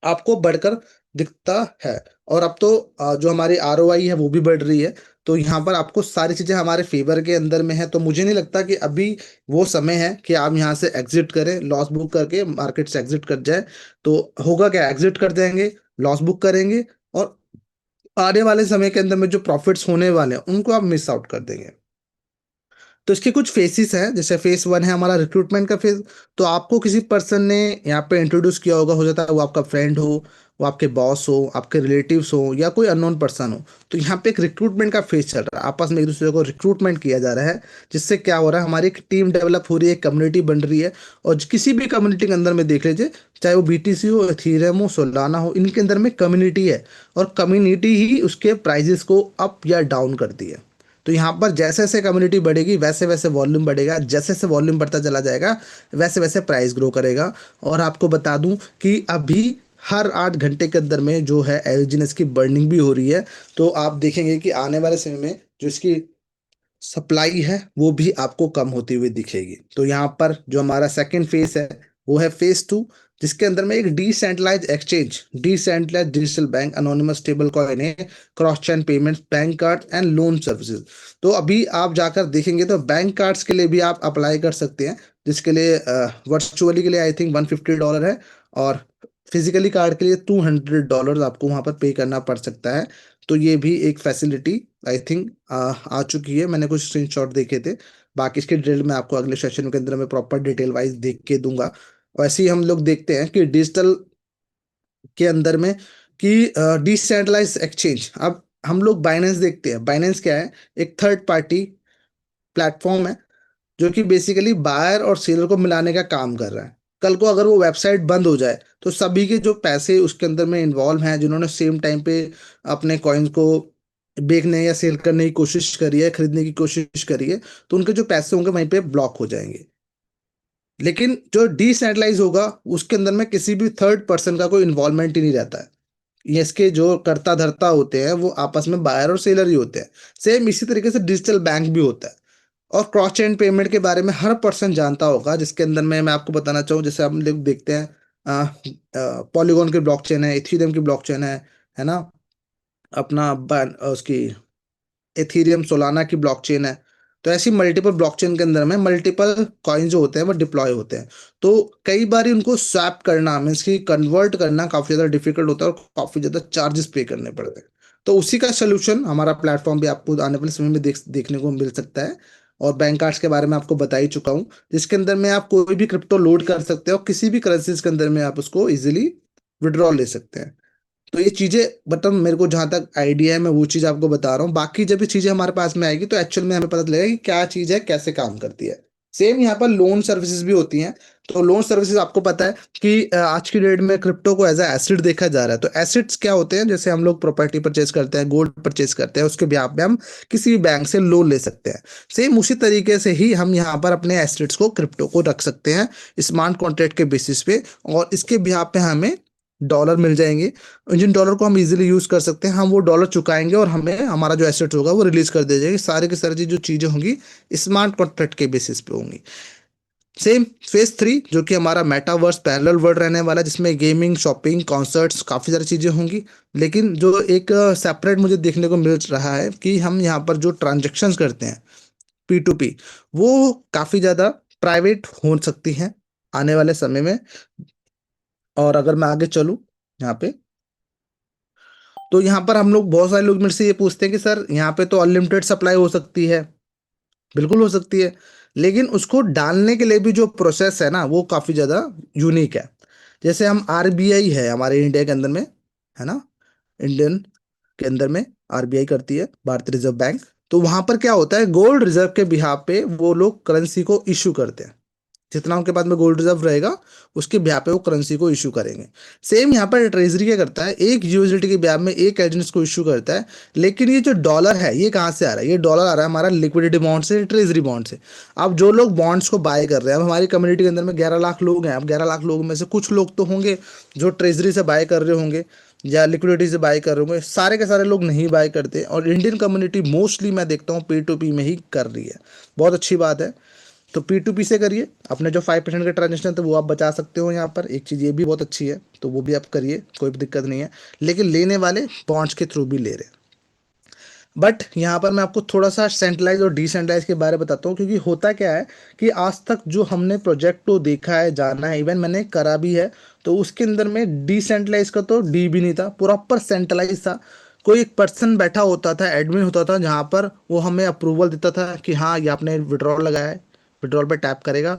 A: आपको बढ़कर दिखता है। और अब तो जो हमारी आरओआई है वो भी बढ़ रही है। तो यहाँ पर आपको सारी चीज़ें हमारे फेवर के अंदर में है, तो मुझे नहीं लगता कि अभी वो समय है कि आप यहाँ से एग्जिट करें, लॉस बुक करके मार्केट से एग्जिट कर जाए। तो होगा क्या, एग्जिट कर जाएंगे, लॉस बुक करेंगे, और आने वाले समय के अंदर में जो प्रॉफिट्स होने वाले हैं उनको आप मिस आउट कर देंगे। तो इसके कुछ फेसेस हैं, जैसे फेस वन है हमारा रिक्रूटमेंट का फेज। तो आपको किसी पर्सन ने यहाँ पे इंट्रोड्यूस किया होगा, हो जाता है वो आपका फ्रेंड हो, वो आपके बॉस हो, आपके रिलेटिव्स हो, या कोई अननोन पर्सन हो। तो यहाँ पे एक रिक्रूटमेंट का फेज चल रहा है, आपस में एक दूसरे को रिक्रूटमेंट किया जा रहा है। जिससे क्या हो रहा है, हमारी एक टीम डेवलप हो रही है, एक कम्युनिटी बन रही है। और किसी भी कम्युनिटी के अंदर में देख लीजिए, चाहे वो बीटीसी हो, एथीरियम हो, सोलाना हो, इनके अंदर में कम्युनिटी है। और कम्युनिटी ही उसके प्राइजेस को अप या डाउन करती है। तो यहाँ पर जैसे जैसे कम्युनिटी बढ़ेगी वैसे वैसे वॉल्यूम बढ़ेगा, जैसे जैसे वॉल्यूम बढ़ता चला जाएगा वैसे वैसे प्राइस ग्रो करेगा। और आपको बता दूं कि अभी हर 8 घंटे के अंदर में जो है एलजीएनएस की बर्निंग भी हो रही है। तो आप देखेंगे कि आने वाले समय में जो इसकी सप्लाई है वो भी आपको कम होती हुई दिखेगी। तो यहाँ पर जो हमारा सेकंड फेज है वो है फेज टू, जिसके अंदर में एक decentralise exchange, decentralise digital bank, anonymous stable coin है, cross chain payments, bank card and loan services. तो अभी आप जाकर देखेंगे तो बैंक कार्ड्स के लिए भी आप अप्लाई कर सकते हैं, जिसके लिए वर्चुअली के लिए आई थिंक $150 है, और फिजिकली कार्ड के लिए $200 आपको वहां पर पे करना पड़ सकता है। तो ये भी एक फैसिलिटी आई थिंक आ चुकी है, मैंने कुछ स्क्रीनशॉट देखे थे। बाकी इसके डिटेल मैं आपको अगले सेशन के अंदर में प्रॉपर डिटेल वाइज देख के दूंगा। वैसे ही हम लोग देखते हैं कि डिजिटल के अंदर में कि डिसेंट्रलाइज एक्सचेंज, अब हम लोग बाइनेंस देखते हैं। बाइनेंस क्या है, एक थर्ड पार्टी प्लेटफॉर्म है जो कि बेसिकली बायर और सेलर को मिलाने का काम कर रहा है। कल को अगर वो वेबसाइट बंद हो जाए तो सभी के जो पैसे उसके अंदर में इन्वॉल्व हैं, जिन्होंने सेम टाइम पे अपने कॉइन्स को बेचने या सेल करने की कोशिश करी है, खरीदने की कोशिश करी है, तो उनके जो पैसे होंगे वहीं पे ब्लॉक हो जाएंगे। लेकिन जो डिसेंट्रलाइज होगा उसके अंदर में किसी भी थर्ड पर्सन का कोई इन्वॉल्वमेंट ही नहीं रहता है। ये इसके जो कर्ता धर्ता होते हैं वो आपस में बायर और सेलर ही होते हैं। सेम इसी तरीके से डिजिटल बैंक भी होता है। और क्रॉस चेन पेमेंट के बारे में हर पर्सन जानता होगा, जिसके अंदर में मैं आपको बताना चाहूँ, जैसे हम लोग देखते हैं पॉलीगॉन की ब्लॉकचेन है, इथीरियम की ब्लॉकचेन है ना, अपना उसकी एथीरियम सोलाना की ब्लॉकचेन है। तो ऐसी मल्टीपल ब्लॉकचेन के अंदर में मल्टीपल कॉइन जो होते हैं वो डिप्लॉय होते हैं। तो कई बार उनको स्वैप करना मीन्स कि कन्वर्ट करना काफ़ी ज़्यादा डिफिकल्ट होता है और काफ़ी ज़्यादा चार्जेस पे करने पड़ते हैं। तो उसी का सोल्यूशन हमारा प्लेटफॉर्म भी आपको आने वाले समय में देखने को मिल सकता है। और बैंक कार्ड्स के बारे में आपको बता ही चुका हूँ, जिसके अंदर में आप कोई भी क्रिप्टो लोड कर सकते हो और किसी भी करेंसीज के अंदर में आप उसको इजीली विड्रॉ ले सकते हैं। तो ये चीज़ें मतलब मेरे को जहाँ तक आइडिया है मैं वो चीज़ आपको बता रहा हूँ। बाकी जब ये चीज़ें हमारे पास में आएगी तो एक्चुअल में हमें पता चलेगा कि क्या चीज़ है, कैसे काम करती है। सेम यहाँ पर लोन सर्विसेज भी होती हैं। तो लोन सर्विसेज आपको पता है कि आज की डेट में क्रिप्टो को एज ए एसिड देखा जा रहा है। तो एसिड्स क्या होते हैं, जैसे हम लोग प्रॉपर्टी परचेज करते हैं, गोल्ड परचेज करते हैं, उसके ब्याह पे हम किसी भी बैंक से लोन ले सकते हैं। सेम उसी तरीके से ही हम यहाँ पर अपने एसेट्स को, क्रिप्टो को रख सकते हैं स्मार्ट कॉन्ट्रैक्ट के बेसिस पे, और इसके ब्याह पे हमें डॉलर मिल जाएंगे। जिन डॉलर को हम इजीली यूज कर सकते हैं, हम वो डॉलर चुकाएंगे और हमें हमारा जो एसेट होगा वो रिलीज कर दिया जाएगी। सारे की सारी जो चीजें होंगी स्मार्ट कॉन्ट्रैक्ट के बेसिस पे होंगी। सेम फेज थ्री जो कि हमारा मेटावर्स पैरेलल वर्ल्ड रहने वाला है, जिसमें गेमिंग, शॉपिंग, कॉन्सर्ट्स, काफ़ी सारी चीज़ें होंगी। लेकिन जो एक सेपरेट मुझे देखने को मिल रहा है कि हम यहाँ पर जो ट्रांजेक्शन्स करते हैं पी टू पी, वो काफ़ी ज़्यादा प्राइवेट हो सकती हैं आने वाले समय में। और अगर मैं आगे चलूँ यहाँ पे, तो यहाँ पर हम लोग, बहुत सारे लोग मेरे से ये पूछते हैं कि सर यहाँ पे तो अनलिमिटेड सप्लाई हो सकती है। बिल्कुल हो सकती है, लेकिन उसको डालने के लिए भी जो प्रोसेस है ना वो काफ़ी ज़्यादा यूनिक है। जैसे हम आरबीआई है हमारे इंडिया के अंदर में, है ना, इंडियन के अंदर में आरबीआई करती है, भारतीय रिजर्व बैंक। तो वहाँ पर क्या होता है, गोल्ड रिजर्व के बिहाफ पे वो लोग करेंसी को इशू करते हैं। जितना उनके पास में गोल्ड रिजर्व रहेगा उसके ब्याह पे वो करेंसी को इशू करेंगे। सेम यहाँ पर ट्रेजरी क्या करता है, एक यूएसडीटी के ब्याह में एक एजेंट्स को इशू करता है। लेकिन ये जो डॉलर है ये कहाँ से आ रहा है, ये डॉलर आ रहा है हमारा लिक्विडिटी बॉन्ड से, ट्रेजरी बॉन्ड से। अब जो लोग बॉन्ड्स को बाय कर रहे हैं, अब हमारी कम्युनिटी के अंदर में 11 लाख लोग हैं। अब 11 लाख लोगों में से कुछ लोग तो होंगे जो ट्रेजरी से बाय कर रहे होंगे, या लिक्विडिटी से बाय कर रहे हो, सारे के सारे लोग नहीं बाय करते, और इंडियन कम्युनिटी मोस्टली मैं देखता हूँ P2P में ही कर रही है। बहुत अच्छी बात है। तो P2P से करिए, अपने जो 5% के ट्रांजेक्शन थे वो आप बचा सकते हो यहाँ पर। एक चीज़ ये भी बहुत अच्छी है, तो वो भी आप करिए, कोई भी दिक्कत नहीं है। लेकिन लेने वाले बॉन्ड्स के थ्रू भी ले रहे हैं। बट यहाँ पर मैं आपको थोड़ा सा सेंट्रलाइज और डिसेंट्रलाइज के बारे में बताता हूँ, क्योंकि होता क्या है कि आज तक जो हमने प्रोजेक्ट को देखा है, जाना है, इवन मैंने करा भी है, तो उसके अंदर में डिसेंट्रलाइज का तो डी भी नहीं था, प्रॉपर सेंट्रलाइज था। कोई एक पर्सन बैठा होता था, एडमिन होता था, जहाँ पर वो हमें अप्रूवल देता था कि हाँ ये आपने विड्रॉल लगाया है, विड्रॉल पे टैप करेगा,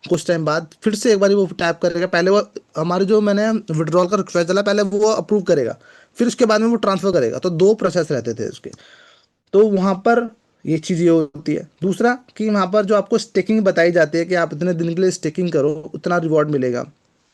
A: कुछ टाइम बाद फिर से एक बार वो टैप करेगा, पहले वो हमारे जो मैंने विड्रॉल का रिक्वेस्ट डाला पहले वो अप्रूव करेगा, फिर उसके बाद में वो ट्रांसफर करेगा, तो दो प्रोसेस रहते थे उसके। तो वहाँ पर ये चीज़ ये होती है। दूसरा कि वहाँ पर जो आपको स्टेकिंग बताई जाती है कि आप इतने दिन के लिए स्टेकिंग करो उतना रिवॉर्ड मिलेगा,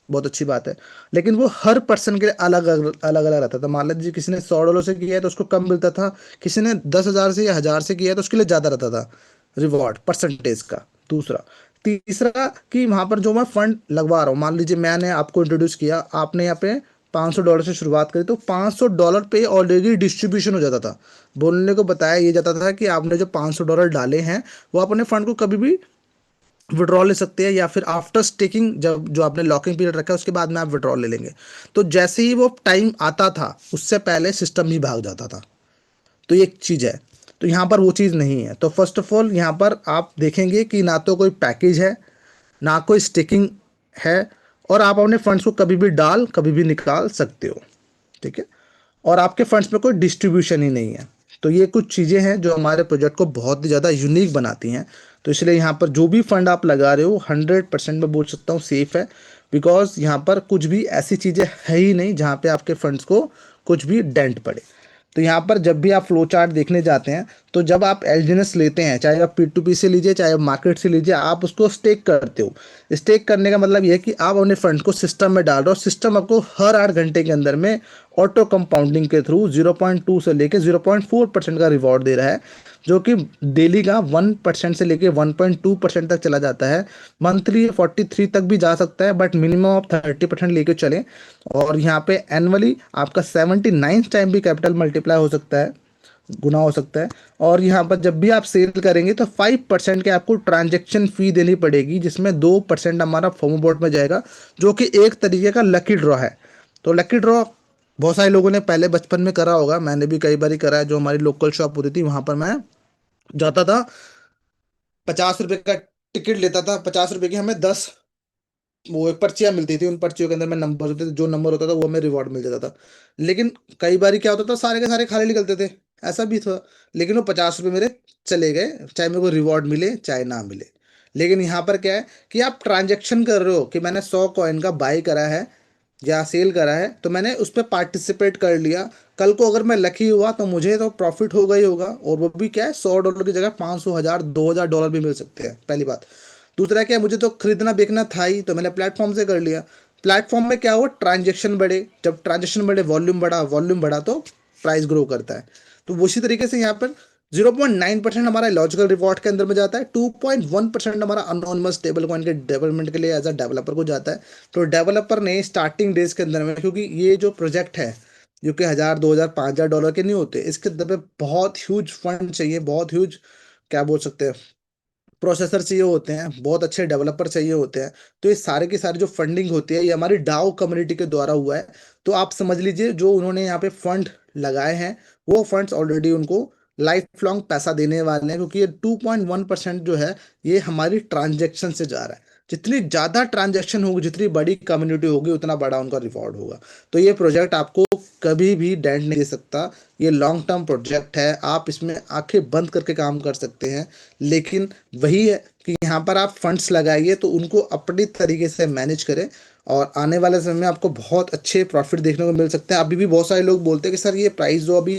A: बहुत अच्छी बात है। लेकिन वो हर पर्सन के लिए अलग अलग अलग अलग रहता था। मान लीजिए किसी ने $100 से किया है तो उसको कम मिलता था, किसी ने 10,000 से या 1,000 से किया है तो उसके लिए ज़्यादा रहता था रिवॉर्ड परसेंटेज का। दूसरा, तीसरा कि वहाँ पर जो मैं फंड लगवा रहा हूँ, मान लीजिए मैंने आपको इंट्रोड्यूस किया, आपने यहाँ पे $500 से शुरुआत करी, तो $500 पे ऑलरेडी डिस्ट्रीब्यूशन हो जाता था। बोलने को बताया ये जाता था कि आपने जो $500 डाले हैं वो अपने फंड को कभी भी विड्रॉ ले सकते हैं, या फिर आफ्टर स्टेकिंग, जब जो आपने लॉकिंग पीरियड रखा है उसके बाद में आप विड्रॉ ले लेंगे। तो जैसे ही वो टाइम आता था उससे पहले सिस्टम ही भाग जाता था। तो ये एक चीज़ है। तो यहाँ पर वो चीज़ नहीं है। तो फर्स्ट ऑफ ऑल यहाँ पर आप देखेंगे कि ना तो कोई पैकेज है, ना कोई स्टेकिंग है, और आप अपने फंड्स को कभी भी डाल कभी भी निकाल सकते हो। ठीक है। और आपके फंड्स में कोई डिस्ट्रीब्यूशन ही नहीं है। तो ये कुछ चीज़ें हैं जो हमारे प्रोजेक्ट को बहुत ही ज़्यादा यूनिक बनाती हैं। तो इसलिए यहाँ पर जो भी फंड आप लगा रहे हो 100% मैं बोल सकता हूँ सेफ है। बिकॉज यहाँ पर कुछ भी ऐसी चीज़ें है ही नहीं जहाँ पे आपके फंड्स को कुछ भी डेंट पड़े। तो यहाँ पर जब भी आप फ्लो चार्ट देखने जाते हैं, तो जब आप एलजीएनएस लेते हैं, चाहे आप P2P से लीजिए चाहे आप मार्केट से लीजिए, आप उसको स्टेक करते हो। स्टेक करने का मतलब ये है कि आप अपने फंड को सिस्टम में डाल रहे हो, सिस्टम आपको हर 8 घंटे के अंदर में ऑटो कंपाउंडिंग के थ्रू 0.2 से लेके 0.4% का रिवॉर्ड दे रहा है, जो कि डेली का 1% से लेके 1.2% तक चला जाता है। मंथली 43 तक भी जा सकता है, बट मिनिमम आप 30% लेके चलें। और यहाँ पे एनुअली आपका 79 टाइम भी कैपिटल मल्टीप्लाई हो सकता है, गुना हो सकता है। और यहाँ पर जब भी आप सेल करेंगे तो 5% के आपको ट्रांजैक्शन फी देनी पड़ेगी, जिसमें 2% हमारा फोमो बोट में जाएगा, जो कि एक तरीके का लकी ड्रॉ है। तो लकी ड्रॉ बहुत सारे लोगों ने पहले बचपन में करा होगा, मैंने भी कई बार करा है। जो हमारी लोकल शॉप होती थी वहां पर मैं जाता था, 50 रुपए का टिकट लेता था, 50 रुपए की हमें 10 वो एक पर्चियां मिलती थी, उन पर्चियों के अंदर में नंबर होते थे, जो नंबर होता था वो हमें रिवॉर्ड मिल जाता था। लेकिन कई बार क्या होता था, सारे के सारे खाली निकलते थे, ऐसा भी था। लेकिन वो 50 रुपये मेरे चले गए, चाहे मेरे को रिवॉर्ड मिले चाहे ना मिले। लेकिन यहाँ पर क्या है कि आप ट्रांजेक्शन कर रहे हो कि मैंने 100 कॉइन का बाई करा है या सेल करा है, तो मैंने उस पर पार्टिसिपेट कर लिया। कल को अगर मैं लकी हुआ तो मुझे तो प्रॉफिट होगा ही होगा, और वो भी क्या है, $100 की जगह 500, 1000, $2000 भी मिल सकते हैं, पहली बात। दूसरा क्या है, मुझे तो खरीदना बेचना था ही, तो मैंने प्लेटफॉर्म से कर लिया। प्लेटफॉर्म में क्या हुआ, ट्रांजेक्शन बढ़े, जब ट्रांजेक्शन बढ़े वॉल्यूम बढ़ा तो प्राइस ग्रो करता है। तो उसी तरीके से यहाँ पर 0.9% हमारा लॉजिकल रिवॉर्ड के अंदर में जाता है, 2.1% हमारा अनोनिमस स्टेबल कॉइन के डेवलपमेंट के लिए एज अ डेवलपर को जाता है। तो डेवलपर ने स्टार्टिंग डेज के अंदर में, क्योंकि ये जो प्रोजेक्ट है जो कि 1,000, 2,000, $5,000 के नहीं होते, इसके अंदर में बहुत ह्यूज फंड चाहिए, बहुत ह्यूज क्या बोल सकते हैं, प्रोसेसर चाहिए होते हैं, बहुत अच्छे डेवलपर चाहिए होते हैं। तो ये सारे की सारी जो फंडिंग होती है ये हमारी डाउ कम्युनिटी के द्वारा हुआ है। तो आप समझ लीजिए जो उन्होंने यहाँ पे फंड लगाए हैं वो फंड्स ऑलरेडी उनको लाइफ लॉन्ग पैसा देने वाले हैं, क्योंकि ये 2.1% जो है ये हमारी ट्रांजेक्शन से जा रहा है। जितनी ज़्यादा ट्रांजेक्शन होगी, जितनी बड़ी कम्युनिटी होगी, उतना बड़ा उनका रिवॉर्ड होगा। तो ये प्रोजेक्ट आपको कभी भी डेंट नहीं दे सकता। ये लॉन्ग टर्म प्रोजेक्ट है, आप इसमें आंखें बंद करके काम कर सकते हैं। लेकिन वही है कि यहाँ पर आप फंड्स लगाइए तो उनको अपनी तरीके से मैनेज करें, और आने वाले समय में आपको बहुत अच्छे प्रॉफिट देखने को मिल सकते हैं। अभी भी बहुत सारे लोग बोलते हैं कि सर ये प्राइस जो अभी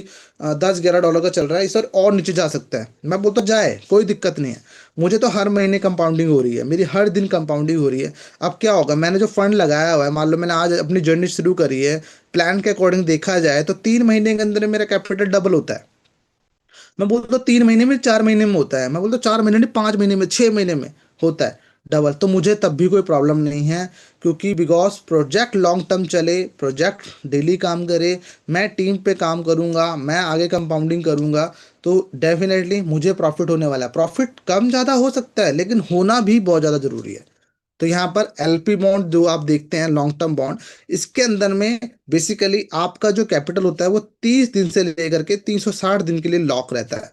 A: $10-11 का चल रहा है, सर और नीचे जा सकता है। मैं बोलता जाए, कोई दिक्कत नहीं है। मुझे तो हर महीने कंपाउंडिंग हो रही है, मेरी हर दिन कंपाउंडिंग हो रही है। अब क्या होगा, मैंने जो फंड लगाया हुआ है, मान लो मैंने आज अपनी जर्नी शुरू करी है, प्लान के अकॉर्डिंग देखा जाए तो 3 महीने के अंदर मेरा कैपिटल डबल होता है। मैं बोलता हूँ 3 महीने में, 4 महीने में होता है, मैं बोलता हूँ 4 महीने नहीं, 5 महीने में, 6 महीने में होता है। डबल तो मुझे तब भी कोई प्रॉब्लम नहीं है, क्योंकि बिकॉज प्रोजेक्ट लॉन्ग टर्म चले, प्रोजेक्ट डेली काम करे, मैं टीम पे काम करूंगा, मैं आगे कंपाउंडिंग करूंगा, तो डेफिनेटली मुझे प्रॉफिट होने वाला है। प्रॉफिट कम ज़्यादा हो सकता है, लेकिन होना भी बहुत ज़्यादा जरूरी है। तो यहाँ पर एलपी बॉन्ड जो आप देखते हैं, लॉन्ग टर्म बॉन्ड, इसके अंदर में बेसिकली आपका जो कैपिटल होता है वो 30 दिन से लेकर के 360 दिन के लिए लॉक रहता है।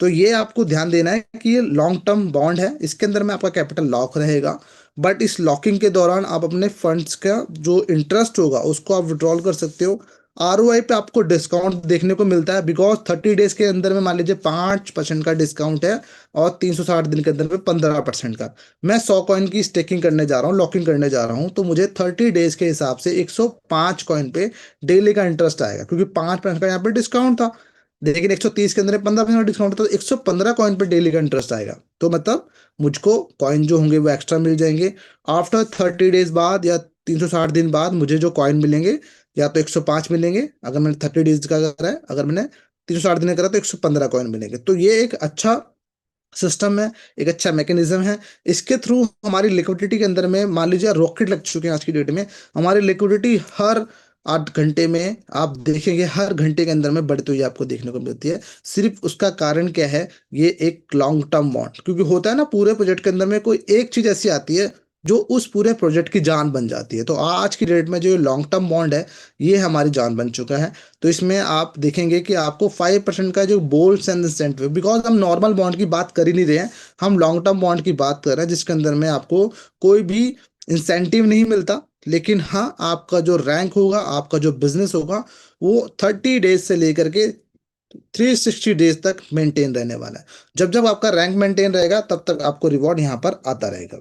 A: तो ये आपको ध्यान देना है कि ये लॉन्ग टर्म बॉन्ड है, इसके अंदर में आपका कैपिटल लॉक रहेगा। बट इस लॉकिंग के दौरान आप अपने फंड्स का जो इंटरेस्ट होगा उसको आप विड्रॉल कर सकते हो। आरओआई पे आपको डिस्काउंट देखने को मिलता है, बिकॉज 30 डेज के अंदर में मान लीजिए 5% का डिस्काउंट है, और 360 दिन के अंदर में 15% का। मैं 100 कॉइन की स्टेकिंग करने जा रहा हूँ, लॉकिंग करने जा रहा हूँ, तो मुझे 30 डेज के हिसाब से 105 कॉइन पे डेली का इंटरेस्ट आएगा, क्योंकि 5% का यहाँ पे डिस्काउंट था। लेकिन 130 के अंदर 15% का डिस्काउंट, तो 115 कॉइन पे डेली का इंटरेस्ट आएगा। तो मतलब मुझको कॉइन जो होंगे वो एक्स्ट्रा मिल जाएंगे। आफ्टर 30 डेज बाद या 360 दिन बाद मुझे जो कॉइन मिलेंगे, या तो 105 मिलेंगे अगर मैंने 30 डेज का करा है, अगर मैंने 360 दिन का करा तो 115 कॉइन मिलेंगे। तो ये एक अच्छा सिस्टम है, एक अच्छा मैकेनिज्म है। इसके थ्रू हमारी लिक्विडिटी के अंदर में मान लीजिए रॉकेट लग चुके हैं आज की डेट में। हमारी लिक्विडिटी हर 8 घंटे में आप देखेंगे, हर घंटे के अंदर में बढ़ती हुई आपको देखने को मिलती है। सिर्फ उसका कारण क्या है? ये एक लॉन्ग टर्म बॉन्ड, क्योंकि होता है ना पूरे प्रोजेक्ट के अंदर में कोई एक चीज ऐसी आती है जो उस पूरे प्रोजेक्ट की जान बन जाती है। तो आज की डेट में जो लॉन्ग टर्म बॉन्ड है, ये हमारी जान बन चुका है। तो इसमें आप देखेंगे कि आपको 5% का जो बोल्स एंड इंसेंटिव, बिकॉज हम नॉर्मल बॉन्ड की बात कर ही नहीं रहे हैं, हम लॉन्ग टर्म बॉन्ड की बात कर रहे हैं, जिसके अंदर में आपको कोई भी इंसेंटिव नहीं मिलता। लेकिन हाँ, आपका जो रैंक होगा, आपका जो बिजनेस होगा, वो 30 डेज से लेकर के 360 डेज तक मेंटेन रहने वाला है। जब जब आपका रैंक मेंटेन रहेगा, तब तक आपको रिवॉर्ड यहाँ पर आता रहेगा।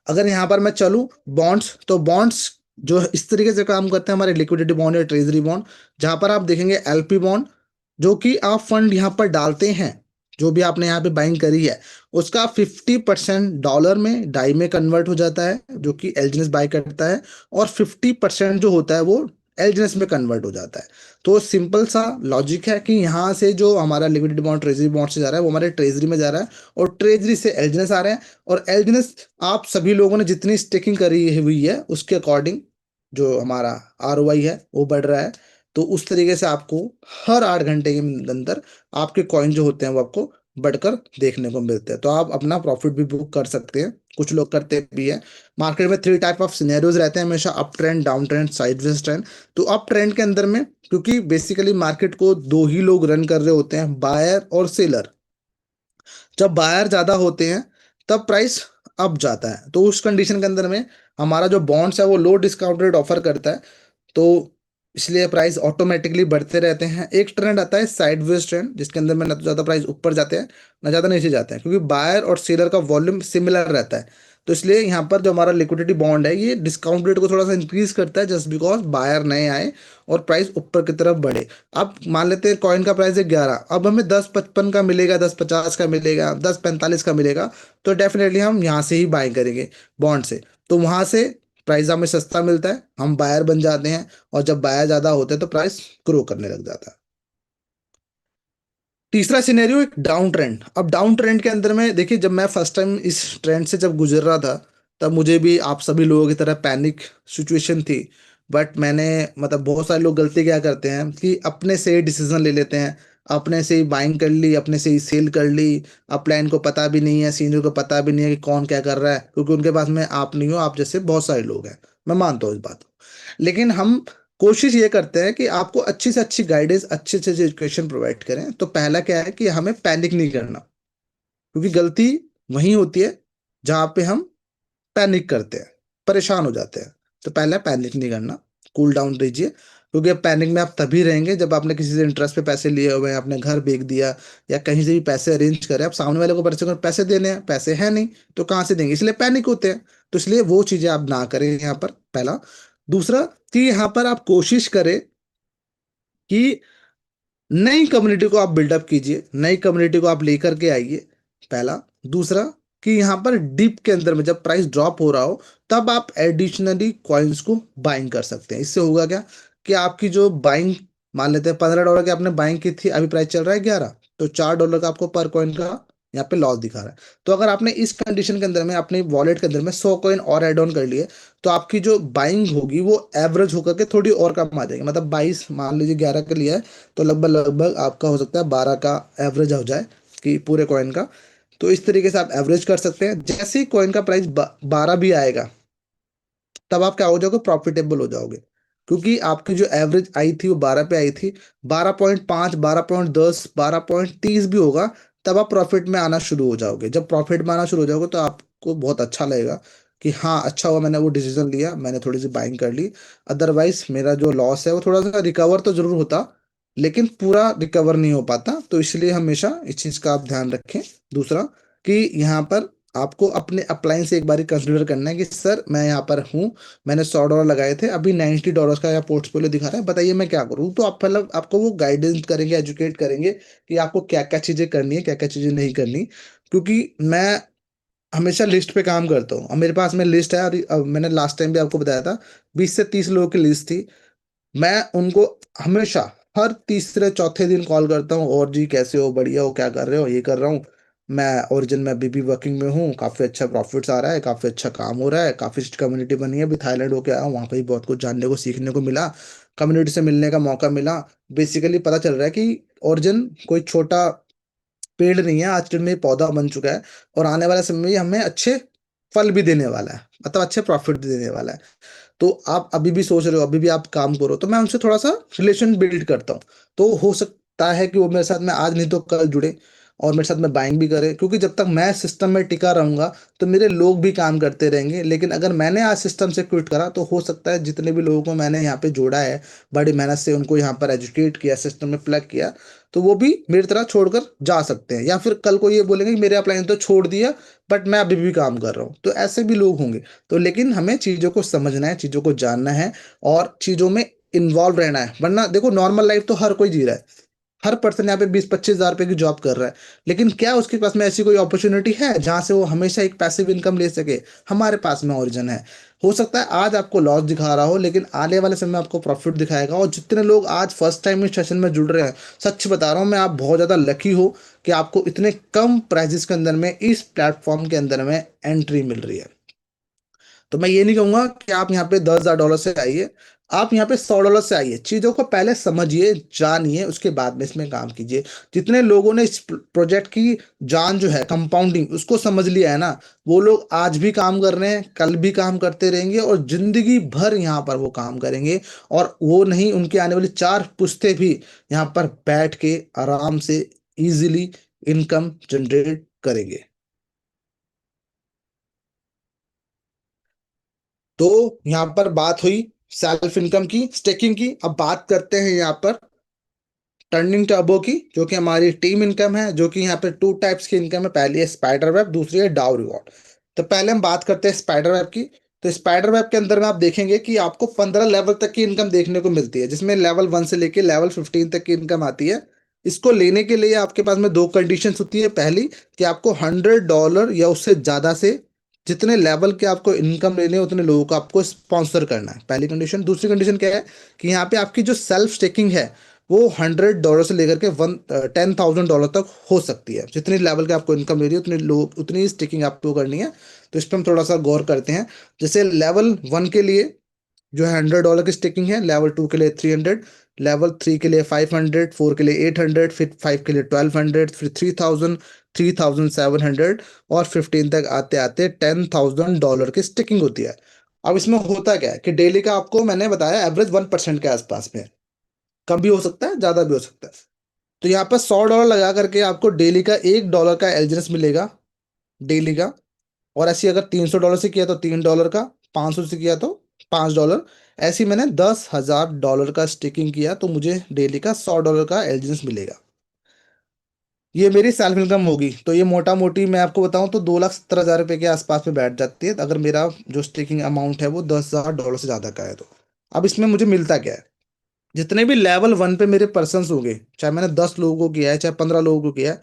A: अगर यहाँ पर मैं चलूँ बॉन्ड्स, तो बॉन्ड्स जो इस तरीके से काम करते हैं, हमारे लिक्विडिटी बॉन्ड या ट्रेजरी बॉन्ड, जहां पर आप देखेंगे एलपी बॉन्ड, जो कि आप फंड यहाँ पर डालते हैं, जो भी आपने यहाँ पे बाइंग करी है, उसका 50% डॉलर में डाई में कन्वर्ट हो जाता है, जो कि एलजीएस बाय करता है, और 50% जो होता है वो एलजीएस में कन्वर्ट हो जाता है। तो सिंपल सा लॉजिक है कि यहाँ से जो हमारा लिक्विडिटी बॉन्ड ट्रेजरी बॉन्ड से जा रहा है वो हमारे ट्रेजरी में जा रहा है, और ट्रेजरी से एलजीएस आ रहे हैं। और एलजीएस आप सभी लोगों ने जितनी स्टेकिंग करी हुई है उसके अकॉर्डिंग जो हमारा आरओआई है वो बढ़ रहा है। तो उस तरीके से आपको हर 8 घंटे के अंदर आपके कॉइन जो होते हैं वो आपको बढ़कर देखने को मिलते हैं। तो आप अपना प्रॉफिट भी बुक कर सकते हैं, कुछ लोग करते भी हैं। मार्केट में 3 टाइप ऑफ सिनेरियोज रहते हैं हमेशा, up trend, down trend, sideways trend. तो अप ट्रेंड के अंदर में, क्योंकि बेसिकली मार्केट को दो ही लोग रन कर रहे होते हैं, बायर और सेलर। जब बायर ज्यादा होते हैं तब प्राइस अप जाता है, तो उस कंडीशन के अंदर में हमारा जो बॉन्ड्स है वो लो डिस्काउंट रेट ऑफर करता है। तो इसलिए प्राइस ऑटोमेटिकली बढ़ते रहते हैं। एक ट्रेंड आता है साइडवेज ट्रेंड, जिसके अंदर में ना तो ज़्यादा प्राइस ऊपर जाते हैं, ना ज़्यादा नीचे जाते हैं, क्योंकि बायर और सेलर का वॉल्यूम सिमिलर रहता है। तो इसलिए यहाँ पर जो हमारा लिक्विडिटी बॉन्ड है, ये डिस्काउंट रेट को थोड़ा सा इंक्रीज करता है, जस्ट बिकॉज बायर नए आए और प्राइस ऊपर की तरफ बढ़े। अब मान लेते हैं कॉइन का प्राइस है 11, अब हमें 10.55 का मिलेगा, 10.50 का मिलेगा, 10.45 का मिलेगा, तो डेफिनेटली हम यहाँ से ही बाय करेंगे बॉन्ड से। तो वहां से प्राइस हमें सस्ता मिलता है, हम बायर बन जाते हैं, और जब बायर ज्यादा होते हैं तो प्राइस ग्रो करने लग जाता है। तीसरा सिनेरियो एक डाउन ट्रेंड। अब डाउन ट्रेंड के अंदर में देखिए, जब मैं फर्स्ट टाइम इस ट्रेंड से जब गुजर रहा था, तब मुझे भी आप सभी लोगों की तरह पैनिक सिचुएशन थी। बट मैंने, मतलब बहुत सारे लोग गलती क्या करते हैं कि अपने से ही डिसीजन ले लेते हैं, अपने से ही बाइंग कर ली, अपने से ही सेल कर ली। अब प्लान को पता भी नहीं है, सीनियर को पता भी नहीं है कि कौन क्या कर रहा है, क्योंकि उनके पास में आप नहीं हो, आप जैसे बहुत सारे लोग हैं। मैं मानता हूँ इस बात को, लेकिन हम कोशिश ये करते हैं कि आपको अच्छी से अच्छी गाइडेंस, अच्छे से एजुकेशन प्रोवाइड करें। तो पहला क्या है कि हमें पैनिक नहीं करना, क्योंकि गलती वहीं होती है जहां पे हम पैनिक करते हैं, परेशान हो जाते हैं। तो पहला पैनिक नहीं करना, कूल डाउन दीजिए। क्योंकि अब पैनिक में आप तभी रहेंगे जब आपने किसी से इंटरेस्ट पे पैसे लिए हुए हैं, आपने घर बेच दिया, या कहीं से भी पैसे अरेंज करे, आप सामने वाले को पैसे देने हैं, पैसे हैं नहीं, तो कहाँ से देंगे, इसलिए पैनिक होते हैं। तो इसलिए वो चीजें आप ना करें यहाँ पर, पहला। दूसरा, कि यहाँ पर आप कोशिश करें कि नई कम्युनिटी को आप बिल्डअप कीजिए, नई कम्युनिटी को आप लेकर के आइए, पहला। दूसरा, कि यहाँ पर डिप के अंदर में जब प्राइस ड्रॉप हो रहा हो, तब आप एडिशनली कॉइन्स को बाइंग कर सकते हैं। इससे होगा क्या कि आपकी जो बाइंग, मान लेते हैं $15 की आपने बाइंग की थी, अभी प्राइस चल रहा है 11, तो $4 का आपको पर कॉइन का यहाँ पे लॉस दिखा रहा है। तो अगर आपने इस कंडीशन के अंदर में अपने वॉलेट के अंदर में 100 कॉइन और ऐड ऑन कर लिए, तो आपकी जो बाइंग होगी वो एवरेज होकर के थोड़ी और कम आ जाएगी। मतलब 22 मान लीजिए 11 का लिया है, तो लगभग लगभग आपका हो सकता है 12 का एवरेज हो जाए कि पूरे कॉइन का। तो इस तरीके से आप एवरेज कर सकते हैं। जैसे ही कॉइन का प्राइस 12 भी आएगा, तब आप क्या हो जाओगे, प्रॉफिटेबल हो जाओगे। क्योंकि आपकी जो एवरेज आई थी वो 12 पे आई थी। 12.5, 12.10, 12.30 भी होगा, तब आप प्रॉफिट में आना शुरू हो जाओगे। जब प्रॉफिट में आना शुरू हो जाओगे तो आपको बहुत अच्छा लगेगा कि हाँ अच्छा हुआ मैंने वो डिसीजन लिया, मैंने थोड़ी सी बाइंग कर ली। अदरवाइज मेरा जो लॉस है वो थोड़ा सा रिकवर तो जरूर होता, लेकिन पूरा रिकवर नहीं हो पाता। तो इसलिए हमेशा इस चीज़ का आप ध्यान रखें। दूसरा, कि यहाँ पर आपको अपने अप्लायंस एक बार कंसिडर करना है कि सर मैं यहाँ पर हूँ, मैंने $100 लगाए थे, अभी $90 का यहाँ पोर्टफोलियो दिखा रहा है, बताइए मैं क्या करूँ। तो आप मतलब आपको वो गाइडेंस करेंगे, एजुकेट करेंगे कि आपको क्या क्या चीज़ें करनी है, क्या क्या चीज़ें नहीं करनी। क्योंकि मैं हमेशा लिस्ट पे काम करता हूँ, और मेरे पास में लिस्ट है। और मैंने लास्ट टाइम भी आपको बताया था, 20 से 30 लोगों की लिस्ट थी। मैं उनको हमेशा हर तीसरे चौथे दिन कॉल करता हूँ, और जी कैसे हो, बढ़िया हो, क्या कर रहे हो, ये कर रहा हूँ। मैं ओरिजिन में अभी भी वर्किंग में हूँ, काफ़ी अच्छा प्रॉफिट्स आ रहा है, काफ़ी अच्छा काम हो रहा है, काफ़ी कम्युनिटी बनी है। अभी थाईलैंड होके आया हूँ, वहाँ पे भी बहुत कुछ जानने को सीखने को मिला, कम्युनिटी से मिलने का मौका मिला। बेसिकली पता चल रहा है कि ओरिजिन कोई छोटा पेड़ नहीं है, आज के दिन में ये पौधा बन चुका है, और आने वाले समय में ये हमें अच्छे फल भी देने वाला है, मतलब अच्छे प्रॉफिट भी देने वाला है। तो आप अभी भी सोच रहे हो, अभी भी आप काम करो, तो मैं उनसे थोड़ा सा रिलेशन बिल्ड करता हूँ। तो हो सकता है कि वो मेरे साथ में आज नहीं तो कल जुड़े, और मेरे साथ में बाइंग भी करे। क्योंकि जब तक मैं सिस्टम में टिका रहूंगा, तो मेरे लोग भी काम करते रहेंगे। लेकिन अगर मैंने आज सिस्टम से क्विट करा, तो हो सकता है जितने भी लोगों को मैंने यहाँ पे जोड़ा है, बड़ी मेहनत से उनको यहाँ पर एजुकेट किया, सिस्टम में प्लग किया, तो वो भी मेरी तरह छोड़कर जा सकते हैं। या फिर कल को ये बोलेंगे कि मेरे अपलाइन तो छोड़ दिया, बट मैं अभी भी काम कर रहा हूँ। तो ऐसे भी लोग होंगे। तो लेकिन हमें चीज़ों को समझना है, चीज़ों को जानना है, और चीज़ों में इन्वॉल्व रहना है। वरना देखो, नॉर्मल लाइफ तो हर कोई जी रहा है, हर पर्सन यहाँ पे 20-25 हज़ार रुपए की जॉब कर रहा है। लेकिन क्या उसके पास में ऐसी कोई अपॉर्चुनिटी है जहां से वो हमेशा एक पैसिव इनकम ले सके? हमारे पास में ओरिजिन है। हो सकता है आज आपको लॉस दिखा रहा हो, लेकिन आने वाले समय में आपको प्रॉफिट दिखाएगा। और जितने लोग आज फर्स्ट टाइम इस सेशन में जुड़ रहे हैं, सच बता रहा हूँ मैं, आप बहुत ज़्यादा लकी हो कि आपको इतने कम प्राइजेस के अंदर में इस प्लेटफॉर्म के अंदर में एंट्री मिल रही है। तो मैं ये नहीं कहूंगा कि आप यहाँ पे $10,000 से आइए, आप यहाँ पे $100 से आइए। चीजों को पहले समझिए, जानिए, उसके बाद में इसमें काम कीजिए। जितने लोगों ने इस प्रोजेक्ट की जान जो है, कंपाउंडिंग, उसको समझ लिया है ना, वो लोग आज भी काम कर रहे हैं, कल भी काम करते रहेंगे, और जिंदगी भर यहाँ पर वो काम करेंगे। और वो नहीं, उनकी आने वाली 4 पुश्तें भी यहाँ पर बैठ के आराम से इजीली इनकम जनरेट करेंगे। तो यहाँ पर बात हुई सेल्फ इनकम की, स्टेकिंग की। अब बात करते हैं यहाँ पर टर्निंग टर्बो की, जो कि हमारी टीम इनकम है। जो कि यहाँ पे 2 टाइप्स की इनकम है, पहली है स्पाइडर वेब, दूसरी है डाउ रिवॉर्ड। तो पहले हम बात करते हैं स्पाइडर वेब की। तो स्पाइडर वेब के अंदर में आप देखेंगे कि आपको 15 लेवल तक की इनकम देखने को मिलती है, जिसमें लेवल 1 से लेके लेवल 15 तक की इनकम आती है। इसको लेने के लिए आपके पास में 2 कंडीशन होती है। पहली, कि आपको $100 या उससे ज्यादा से जितने लेवल के आपको इनकम लेने हैं, उतने लोगों को आपको स्पॉन्सर करना है, पहली कंडीशन। दूसरी कंडीशन क्या है, कि यहाँ पे आपकी जो सेल्फ स्टेकिंग है, वो $100 से लेकर के 10,000 डॉलर तक हो सकती है। जितनी लेवल के आपको इनकम ले रही है, उतनी लोग उतनी स्टेकिंग आपको करनी है। तो इस पर हम थोड़ा सा गौर करते हैं। जैसे लेवल 1 के लिए जो है $100 की स्टेकिंग है, लेवल 2 के लिए 300, लेवल 3 के लिए 500, 4 के लिए 800, फिर 5 के लिए 1200, फिर 3000, 3700, और 15 तक आते आते $10,000 की स्टेकिंग होती है। अब इसमें होता क्या है कि डेली का आपको मैंने बताया एवरेज 1% के आसपास में, कम भी हो सकता है, ज्यादा भी हो सकता है। तो यहाँ पर $100 लगा करके आपको डेली का $1 का एलजीएस मिलेगा, डेली का। और ऐसे अगर $300 से किया तो $3 का, 500 से किया तो $5। ऐसे ही मैंने $10,000 का स्टेकिंग किया, तो मुझे डेली का $100 का एलजीएस मिलेगा। ये मेरी सेल्फ इनकम होगी। तो ये मोटा मोटी मैं आपको बताऊं तो 2,70,000 रुपए के आसपास में बैठ जाती है, अगर मेरा जो स्टेकिंग अमाउंट है वो $10,000 से ज्यादा का है तो। अब इसमें मुझे मिलता क्या है, जितने भी लेवल 1 पे मेरे पर्सन होंगे, चाहे मैंने 10 लोगों को किया है, चाहे 15 लोगों को किया है,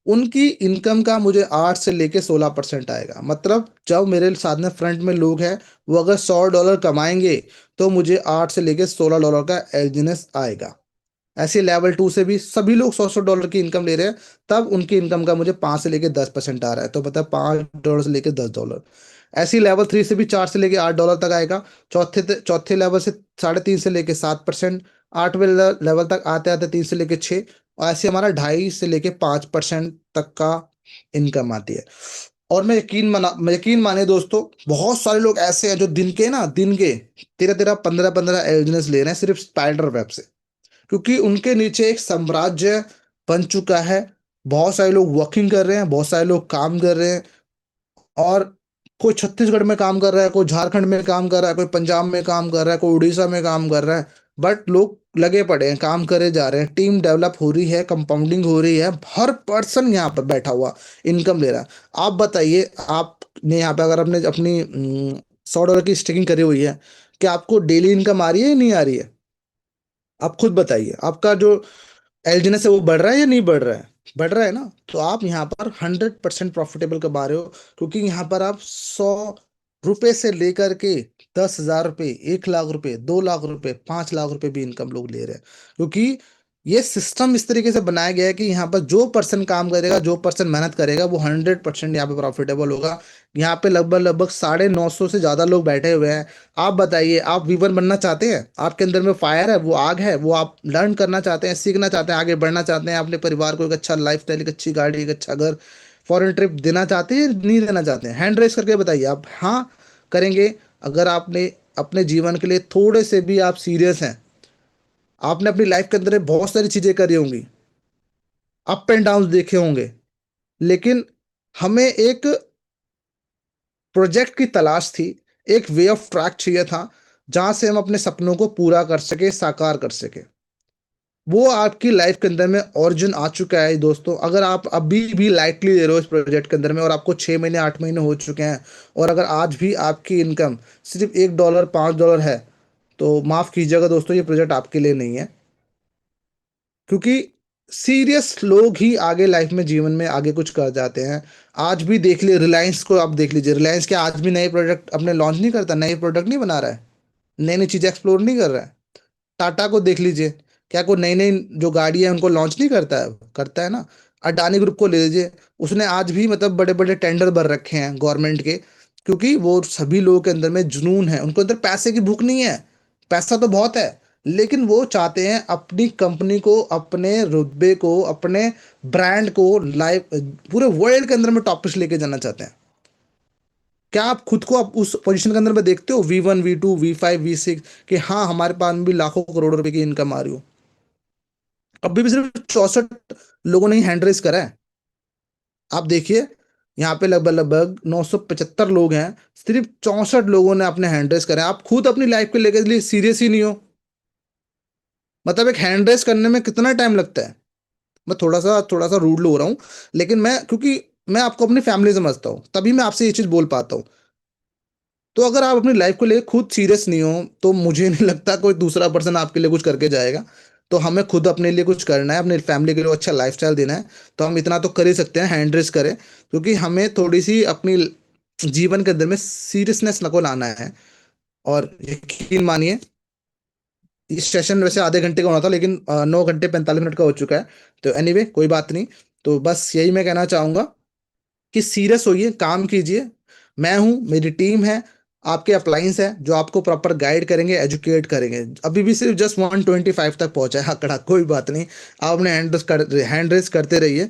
A: उनकी इनकम का मुझे 8 से लेके 16% आएगा। मतलब जब मेरे साथ में फ्रंट में लोग हैं, वो अगर $100 कमाएंगे, तो मुझे 8 से लेके $16 का एलजीएस आएगा। ऐसे लेवल टू से भी सभी लोग 100-100 डॉलर की इनकम ले रहे हैं। तब उनकी इनकम का मुझे 5 से लेके 10% आ रहा है, तो बता, $5 से लेके $10। ऐसी लेवल थ्री से भी 4 से लेके $8 तक आएगा। चौथे लेवल से 3.5 से लेके 7%। आठवें लेवल तक आते आते 3 से लेके 6। और ऐसे हमारा 2.5 से लेके 5% तक का इनकम आती है। और मैं यकीन माने दोस्तों, बहुत सारे लोग ऐसे हैं जो दिन के 13-13 15-15 एल्जनेस ले रहे हैं सिर्फ स्पाइडर वेब से, क्योंकि उनके नीचे एक साम्राज्य बन चुका है। बहुत सारे लोग वर्किंग कर रहे हैं, बहुत सारे लोग काम कर रहे हैं। और कोई छत्तीसगढ़ में काम कर रहा है, कोई झारखंड में काम कर रहा है, कोई पंजाब में काम कर रहा है, कोई उड़ीसा में काम कर रहा है। बट लोग लगे पड़े हैं, काम करे जा रहे हैं, टीम डेवलप हो रही है, कंपाउंडिंग हो रही है, हर पर्सन यहाँ पर बैठा हुआ इनकम ले रहा है। आप बताइए, आपने यहाँ पे अगर आपने अपनी $100 की स्टेकिंग करी हुई है, क्या आपको डेली इनकम आ रही है या नहीं आ रही है? आप खुद बताइए, आपका जो एलजीनेस है वो बढ़ रहा है या नहीं बढ़ रहा है? बढ़ रहा है ना? तो आप यहाँ पर 100% प्रॉफिटेबल कमा रहे हो, क्योंकि यहाँ पर आप 100 रुपए से लेकर के 10,000 रुपये, 1 लाख रुपए, 2 लाख रुपए, 5 लाख रुपए भी इनकम लोग ले रहे हैं। क्योंकि ये सिस्टम इस तरीके से बनाया गया है कि यहाँ पर जो पर्सन काम करेगा, जो पर्सन मेहनत करेगा, वो 100% यहाँ पे प्रॉफिटेबल होगा। यहाँ पे लगभग लगभग 950 से ज्यादा लोग बैठे हुए हैं। आप बताइए, आप वीवर बनना चाहते हैं? आपके अंदर में फायर है, वो आग है, वो आप लर्न करना चाहते हैं, सीखना चाहते हैं, आगे बढ़ना चाहते हैं, अपने परिवार को एक अच्छा लाइफस्टाइल, एक अच्छी गाड़ी, एक अच्छा घर, फॉरेन ट्रिप देना चाहते हैं, नहीं देना चाहते हैं? हैंड रेस करके बताइए, आप हाँ करेंगे अगर आपने अपने जीवन के लिए थोड़े से भी आप सीरियस हैं। आपने अपनी लाइफ के अंदर बहुत सारी चीजें करी होंगी, अप एंड डाउन देखे होंगे, लेकिन हमें एक प्रोजेक्ट की तलाश थी, एक वे ऑफ ट्रैक चाहिए था, जहां से हम अपने सपनों को पूरा कर सके, साकार कर सके। वो आपकी लाइफ के अंदर में ओरिजिन आ चुका है दोस्तों। अगर आप अभी भी लाइटली ले रहे हो इस प्रोजेक्ट के अंदर में, और आपको 6 महीने 8 महीने हो चुके हैं, और अगर आज भी आपकी इनकम सिर्फ $1 $5 है, तो माफ कीजिएगा दोस्तों, ये प्रोजेक्ट आपके लिए नहीं है। क्योंकि सीरियस लोग ही आगे लाइफ में, जीवन में आगे कुछ कर जाते हैं। आज भी देख लिए रिलायंस को, आप देख लीजिए, रिलायंस क्या आज भी नए प्रोडक्ट अपने लॉन्च नहीं करता, नए प्रोडक्ट नहीं बना रहा है, नई नई चीजें एक्सप्लोर नहीं कर रहा है? टाटा को देख लीजिए, क्या कोई नई नई जो गाड़ी है उनको लॉन्च नहीं करता है? करता है ना। अडानी ग्रुप को ले लीजिए, उसने आज भी मतलब बड़े बड़े टेंडर भर रखे हैं गवर्नमेंट के, क्योंकि वो सभी लोगों के अंदर में जुनून है, उनको अंदर पैसे की भूख नहीं है। पैसा तो बहुत है, लेकिन वो चाहते हैं अपनी कंपनी को, अपने रुतबे को, अपने ब्रांड को लाइव पूरे वर्ल्ड के अंदर में टॉप पे लेके जाना चाहते हैं। क्या आप खुद को आप उस पोजीशन के अंदर में देखते हो, V1 V2 V5 V6, कि हाँ हमारे पास भी लाखों करोड़ों रुपए की इनकम आ रही हो? अभी भी सिर्फ 64 लोगों ने ही हैंड रेस करा है। आप देखिए, यहाँ पे लगभग लगभग 975 लोग हैं, सिर्फ 64 लोगों ने अपने हैंड रेस करा है। आप खुद अपनी लाइफ के लेके लिए सीरियस ही नहीं हो। मतलब एक हैंड रेस करने में कितना टाइम लगता है? मैं थोड़ा सा रूड हो रहा हूँ, लेकिन मैं, क्योंकि मैं आपको अपनी फैमिली समझता हूँ, तभी मैं आपसे ये चीज बोल पाता हूँ। तो अगर आप अपनी लाइफ को लेकर खुद सीरियस नहीं हो, तो मुझे नहीं लगता कोई दूसरा पर्सन आपके लिए कुछ करके जाएगा। तो हमें खुद अपने लिए कुछ करना है, अपनी फैमिली के लिए अच्छा लाइफस्टाइल देना है। तो हम इतना तो कर ही सकते हैं, हैंड रेस करें, क्योंकि हमें थोड़ी सी अपनी जीवन के अंदर में सीरियसनेस को लाना है। और यकीन मानिए, इस सेशन वैसे आधे घंटे का होना था, लेकिन 9 घंटे 45 मिनट का हो चुका है। तो एनीवे कोई बात नहीं। तो बस यही मैं कहना चाहूंगा कि सीरियस होइए, काम कीजिए। मैं हूँ, मेरी टीम है, आपके अप्लायंस है जो आपको प्रॉपर गाइड करेंगे, एजुकेट करेंगे। अभी भी सिर्फ जस्ट 125 तक पहुंचा है आंकड़ा, कोई बात नहीं। आप अपने हैंड रेस करते रहिए।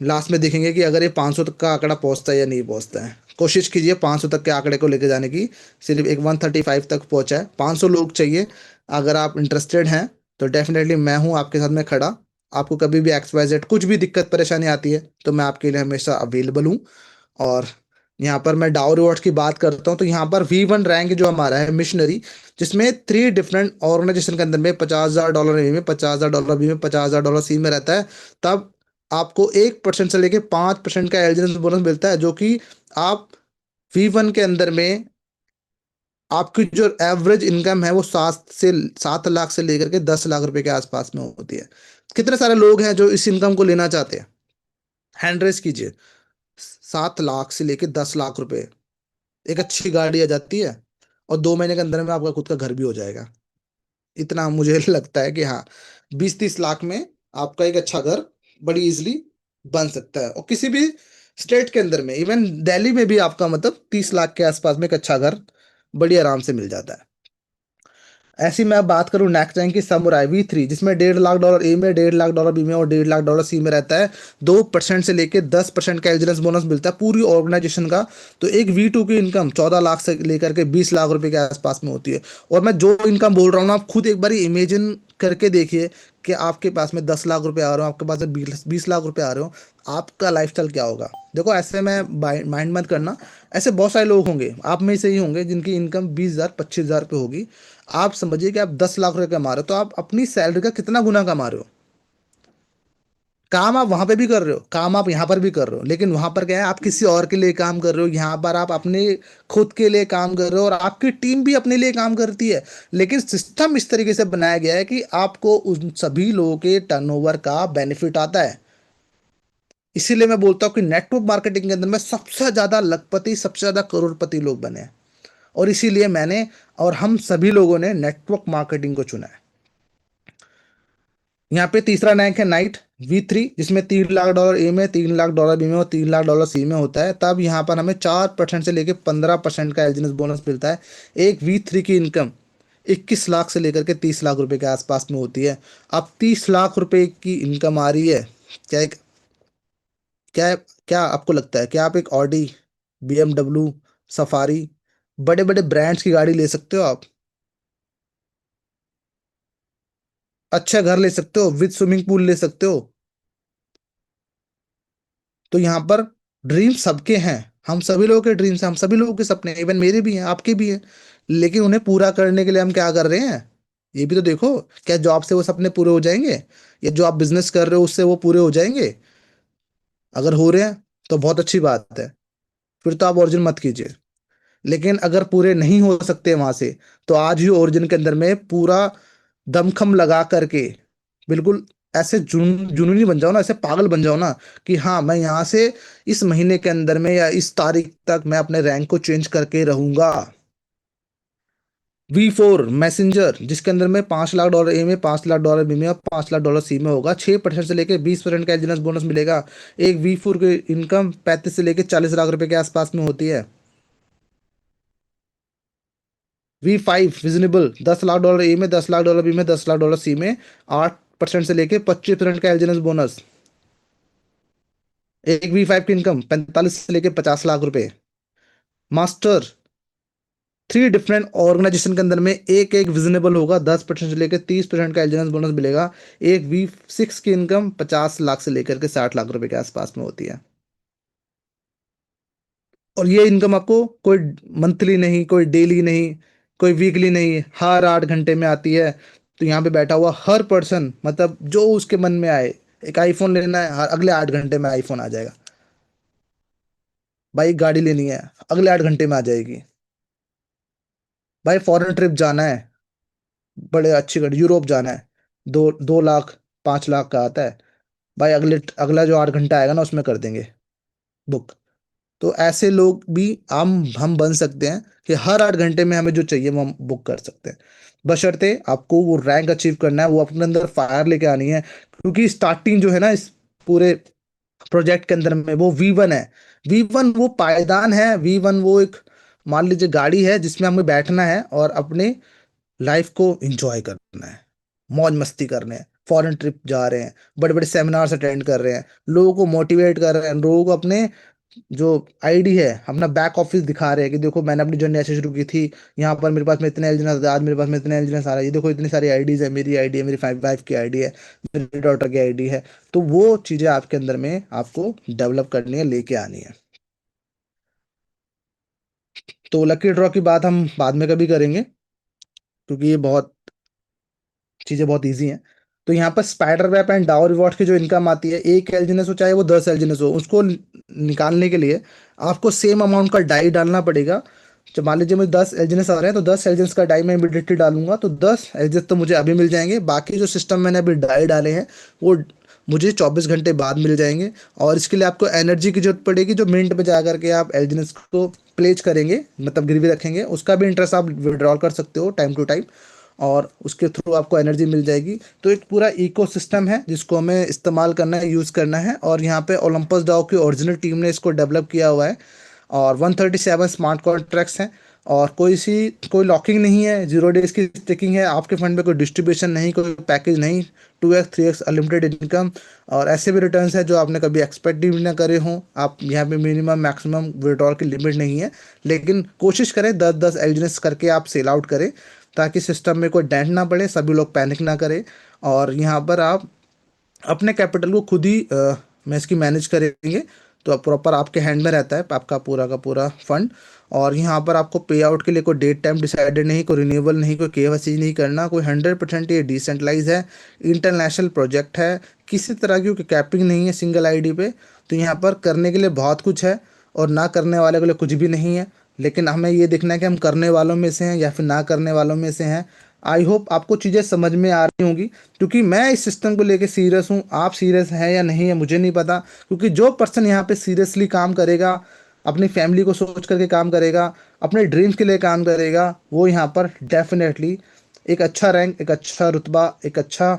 A: लास्ट में देखेंगे कि अगर ये 500 तक का आंकड़ा पहुंचता है या नहीं पहुंचता है। कोशिश कीजिए 500 तक के आंकड़े को लेके जाने की। सिर्फ एक 135 तक पहुंचा है, 500 लोग चाहिए। अगर आप इंटरेस्टेड हैं, तो डेफिनेटली मैं हूं आपके साथ में खड़ा। आपको कभी भी XYZ कुछ भी दिक्कत परेशानी आती है, तो मैं आपके लिए हमेशा अवेलेबल हूँ। और यहाँ पर मैं डाउ रिवॉर्ड्स की बात करता हूँ, तो यहाँ पर V1 रैंक जो हमारा है मिशनरी, जिसमें 3 डिफरेंट ऑर्गेनाइजेशन के अंदर में $50,000 ए में, $50,000 बी में, $50,000 सी में रहता है। तब आपको 1% से लेके 5% का एलिजिबल बोनस मिलता है, जो कि आप V1 के अंदर में आपकी जो एवरेज इनकम है वो 7 लाख से लेकर के 10 लाख रुपए के आसपास में होती है। कितने सारे लोग हैं जो इस इनकम को लेना चाहते हैं? हैंड रेस कीजिए। 7 लाख से लेके 10 लाख रुपए, एक अच्छी गाड़ी आ जाती है, और 2 महीने के अंदर में आपका खुद का घर भी हो जाएगा। इतना मुझे लगता है कि हाँ, 20-30 लाख में आपका एक अच्छा घर बड़ी इजीली बन सकता है, और किसी भी स्टेट के अंदर में, इवन दिल्ली में भी आपका मतलब 30 लाख के आसपास में एक अच्छा घर बड़ी आराम से मिल जाता है। ऐसी मैं अब बात करूं नेक्स्ट रैंक की समुराई V3, जिसमें $1.5 लाख ए में, $1.5 लाख बी में और $1.5 लाख सी में रहता है। 2% से लेके 10% का एलिजिनेंस बोनस मिलता है पूरी ऑर्गेनाइजेशन का। तो एक V2 की इनकम 14 लाख से लेकर के 20 लाख रुपए के आसपास में होती है। और मैं जो इनकम बोल रहा हूँ ना, आप खुद एक बार इमेजिन करके देखिए कि आपके पास में 10 लाख रुपए आ रहे हो, आपके पास में 20 लाख रुपए आ रहे हो, आपका लाइफस्टाइल क्या होगा। देखो ऐसे में माइंड मत करना, ऐसे बहुत सारे लोग होंगे, आप में से ही होंगे जिनकी इनकम 20,000 25,000 रुपये होगी। आप समझिए कि आप 10 लाख रुपए कमा रहे हो, तो आप अपनी सैलरी का कितना गुना कमा रहे हो। काम आप वहां पे भी कर रहे हो, काम आप यहाँ पर भी कर रहे हो, लेकिन वहां पर क्या है, आप किसी और के लिए काम कर रहे हो, यहाँ पर आप अपने खुद के लिए काम कर रहे हो, और आपकी टीम भी अपने लिए काम करती है। लेकिन सिस्टम इस तरीके से बनाया गया है कि आपको उन सभी लोगों के टर्नओवर का बेनिफिट आता है। इसीलिए मैं बोलता हूँ कि नेटवर्क मार्केटिंग के अंदर में सबसे ज्यादा लखपति, सबसे ज्यादा करोड़पति लोग बने हैं। और इसीलिए मैंने और हम सभी लोगों ने नेटवर्क मार्केटिंग को चुना है। यहाँ पे तीसरा रैंक है नाइट V3, जिसमें $3 लाख ए में, $3 लाख बी में और $3 लाख सी में होता है। तब यहाँ पर हमें 4% से लेकर 15% का एलिजिनेंस बोनस मिलता है। एक V3 की इनकम 21 लाख से लेकर के 30 लाख रुपए के आसपास में होती है। अब 30 लाख रुपए की इनकम आ रही है, क्या एक क्या क्या आपको लगता है कि आप एक ऑडी, BMW, सफारी, बड़े बड़े ब्रांड्स की गाड़ी ले सकते हो आप, अच्छा घर ले सकते हो, विद स्विमिंग पूल ले सकते हो। तो यहाँ पर ड्रीम सबके हैं, हम सभी लोगों के ड्रीम्स हैं, हम सभी लोगों के सपने हैं, इवन मेरे भी हैं, आपके भी हैं। लेकिन उन्हें पूरा करने के लिए हम क्या कर रहे हैं, ये भी तो देखो। क्या जॉब से वो सपने पूरे हो जाएंगे, या जो आप बिजनेस कर रहे हो उससे वो पूरे हो जाएंगे? अगर हो रहे हैं तो बहुत अच्छी बात है, फिर तो आप ओरिजिन मत कीजिए। लेकिन अगर पूरे नहीं हो सकते वहां से, तो आज ही ओरिजिन के अंदर में पूरा दमखम लगा करके, बिल्कुल ऐसे जुनूनी बन जाओ ना, ऐसे पागल बन जाओ ना, कि हाँ मैं यहाँ से इस महीने के अंदर में या इस तारीख तक मैं अपने रैंक को चेंज करके रहूंगा। V4 मैसेंजर, जिसके अंदर में $5 लाख ए में, $5 लाख बी में और $5 लाख सी में होगा। 6% से लेके 20% का एलिजिनेंस बोनस मिलेगा। एक V4 की इनकम 35 से लेके 40 लाख रुपए के आसपास में होती है। V5 विजनेबल, $10 लाख ए में, $10 लाख बी में, $10 लाख सी में, 8% से लेके 25% का एलिजिनेंस बोनस। एक V5 की इनकम 45 से लेके 50 लाख रुपए। मास्टर, 3 डिफरेंट ऑर्गेनाइजेशन के अंदर में एक एक विजनेबल होगा, 10% से लेकर 30% का एलिजिनेंस बोनस मिलेगा। एक V6 की इनकम 50 लाख से लेकर के 60 लाख रुपए के आसपास में होती है। और ये इनकम आपको कोई मंथली नहीं, कोई डेली नहीं, कोई वीकली नहीं, हर 8 घंटे में आती है। तो यहाँ पे बैठा हुआ हर पर्सन, मतलब जो उसके मन में आए, एक आईफोन लेना है, हर अगले 8 घंटे में आईफोन आ जाएगा। भाई गाड़ी लेनी है, अगले 8 घंटे में आ जाएगी। भाई फॉरेन ट्रिप जाना है, बड़े अच्छी गाड़ी, यूरोप जाना है, 2 2 लाख 5 लाख का आता है। भाई अगला जो 8 घंटा आएगा ना, उसमें कर देंगे बुक। तो ऐसे लोग भी हम बन सकते हैं कि हर 8 घंटे में हमें जो चाहिए वो हम बुक कर सकते हैं। बशर्ते आपको वो रैंक अचीव करना है, वो अपने अंदर फायर लेके आनी है। क्योंकि स्टार्टिंग जो है ना इस पूरे प्रोजेक्ट के अंदर में, वो V1 है। V1 वो पायदान है, V1 वो एक, मान लीजिए गाड़ी है जिसमें हमें बैठना है और अपने लाइफ को एंजॉय करना है, मौज मस्ती करने हैं, फॉरेन ट्रिप जा रहे हैं, बड़े बड़े सेमिनार्स अटेंड कर रहे हैं, लोगों को मोटिवेट कर रहे हैं, लोगों को अपने जो आईडी है, अपना बैक ऑफिस दिखा रहे हैं कि देखो मैंने अपनी जर्नी ऐसे शुरू की थी, यहाँ पर मेरे पास में इतने एलिजिनेंस, आज मेरे पास में इतने एलिजिनेंस आ रहा है, ये देखो इतनी सारी आईडीज है, मेरी आईडी है, मेरी वाइफ की आईडी है, मेरी डॉटर की आईडी है। तो वो चीज़ें आपके अंदर में आपको डेवलप करनी है, लेके आनी है। तो लकी ड्रॉ की बात हम बाद में कभी करेंगे, क्योंकि ये बहुत चीज़ें बहुत ईजी हैं। तो यहाँ पर स्पाइडर वेब एंड डाउ रिवॉर्ड की जो इनकम आती है, एक एलजीनेस हो चाहे वो 10 एलजीनेस हो, उसको निकालने के लिए आपको सेम अमाउंट का डाई डालना पड़ेगा। जब मान लीजिए मुझे 10 एलजीनेस आ रहे हैं, तो 10 एलजीनेस का डाई मैं इमीडिएटली डालूंगा, तो 10 एलजीनेस तो मुझे अभी मिल जाएंगे। बाकी जो सिस्टम मैंने अभी डाई डाले हैं, वो मुझे 24 घंटे बाद मिल जाएंगे। और इसके लिए आपको एनर्जी की जरूरत पड़ेगी, जो मिंट में जा करके आप एलजीनेस को प्लेज करेंगे, मतलब गिरवी रखेंगे, उसका भी इंटरेस्ट आप विड्रॉल कर सकते हो टाइम टू टाइम। और उसके थ्रू आपको एनर्जी मिल जाएगी। तो एक पूरा इकोसिस्टम है जिसको हमें इस्तेमाल करना है, यूज़ करना है। और यहाँ पे ओलंपस डाउ की ओरिजिनल टीम ने इसको डेवलप किया हुआ है। और 137 स्मार्ट कॉन्ट्रैक्ट्स हैं। और कोई लॉकिंग नहीं है, 0 डेज की स्टेकिंग है, आपके फंड में कोई डिस्ट्रीब्यूशन नहीं, कोई पैकेज नहीं। 2x 3x unlimited income. और ऐसे भी रिटर्न्स हैं जो आपने कभी एक्सपेक्ट भी ना करे हों। आप यहाँ पे मिनिमम मैक्सिमम विड्रॉल की लिमिट नहीं है। लेकिन कोशिश करें 10-10 एलजीएस करके आप सेल आउट करें, ताकि सिस्टम में कोई डेंट ना पड़े, सभी लोग पैनिक ना करें। और यहाँ पर आप अपने कैपिटल को खुद ही मैं इसकी मैनेज करेंगे। तो प्रॉपर आपके हैंड में रहता है आपका पूरा का पूरा फंड। और यहाँ पर आपको पे आउट के लिए कोई डेट टाइम डिसाइडेड नहीं, कोई रिन्यूएबल नहीं, कोई केवाईसी नहीं करना, कोई 100% ये डिसेंट्रलाइज है। इंटरनेशनल प्रोजेक्ट है, किसी तरह की कैपिंग नहीं है सिंगल आईडी पे। तो यहाँ पर करने के लिए बहुत कुछ है, और ना करने वाले के लिए कुछ भी नहीं है। लेकिन हमें ये देखना है कि हम करने वालों में से हैं या फिर ना करने वालों में से हैं। आई होप आपको चीज़ें समझ में आ रही होंगी, क्योंकि मैं इस सिस्टम को लेके सीरियस हूँ। आप सीरियस हैं या नहीं है मुझे नहीं पता, क्योंकि जो पर्सन यहाँ पे सीरियसली काम करेगा, अपनी फैमिली को सोच करके काम करेगा, अपने ड्रीम्स के लिए काम करेगा, वो यहाँ पर डेफिनेटली एक अच्छा रैंक, एक अच्छा रुतबा, एक अच्छा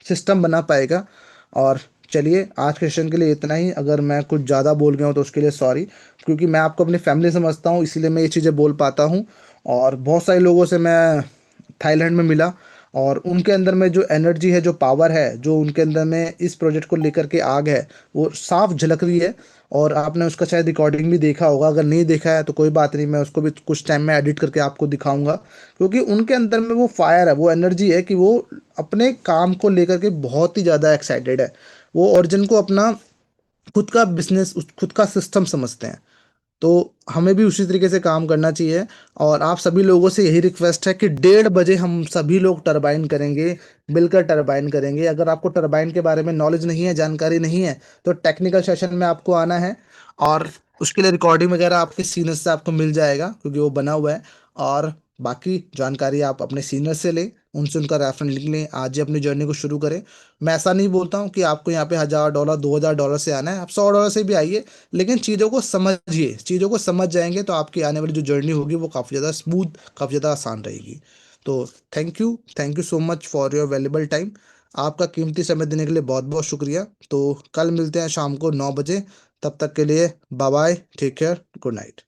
A: सिस्टम बना पाएगा। और चलिए, आज के सेशन के लिए इतना ही। अगर मैं कुछ ज़्यादा बोल गया हूँ तो उसके लिए सॉरी, क्योंकि मैं आपको अपनी फैमिली समझता हूँ, इसीलिए मैं ये चीज़ें बोल पाता हूँ। और बहुत सारे लोगों से मैं थाईलैंड में मिला, और उनके अंदर में जो एनर्जी है, जो पावर है, जो उनके अंदर में इस प्रोजेक्ट को लेकर के आग है, वो साफ झलक रही है। और आपने उसका शायद रिकॉर्डिंग भी देखा होगा, अगर नहीं देखा है तो कोई बात नहीं, मैं उसको भी कुछ टाइम में एडिट करके आपको दिखाऊंगा। क्योंकि उनके अंदर में वो फायर है, वो एनर्जी है कि वो अपने काम को लेकर के बहुत ही ज़्यादा एक्साइटेड है। वो ओरिजिन को अपना खुद का बिजनेस, खुद का सिस्टम समझते हैं। तो हमें भी उसी तरीके से काम करना चाहिए। और आप सभी लोगों से यही रिक्वेस्ट है कि 1:30 बजे हम सभी लोग टरबाइन करेंगे, मिलकर टरबाइन करेंगे। अगर आपको टरबाइन के बारे में नॉलेज नहीं है, जानकारी नहीं है, तो टेक्निकल सेशन में आपको आना है। और उसके लिए रिकॉर्डिंग वगैरह आपके सीनियर से आपको मिल जाएगा, क्योंकि वो बना हुआ है। और बाकी जानकारी आप अपने सीनियर से लें, उनसे उनका रेफरेंस लिख लें, आज ही अपनी जर्नी को शुरू करें। मैं ऐसा नहीं बोलता हूँ कि आपको यहाँ पे $1000 $2000 से आना है, आप $100 से भी आइए। लेकिन चीज़ों को समझिए, चीज़ों को समझ जाएंगे तो आपकी आने वाली जो जर्नी होगी वो काफ़ी ज़्यादा स्मूथ, काफ़ी ज़्यादा आसान रहेगी। तो thank you so much for your valuable time. आपका कीमती समय देने के लिए बहुत बहुत शुक्रिया। तो कल मिलते हैं शाम को 9 बजे। तब तक के लिए bye bye, take care, good night.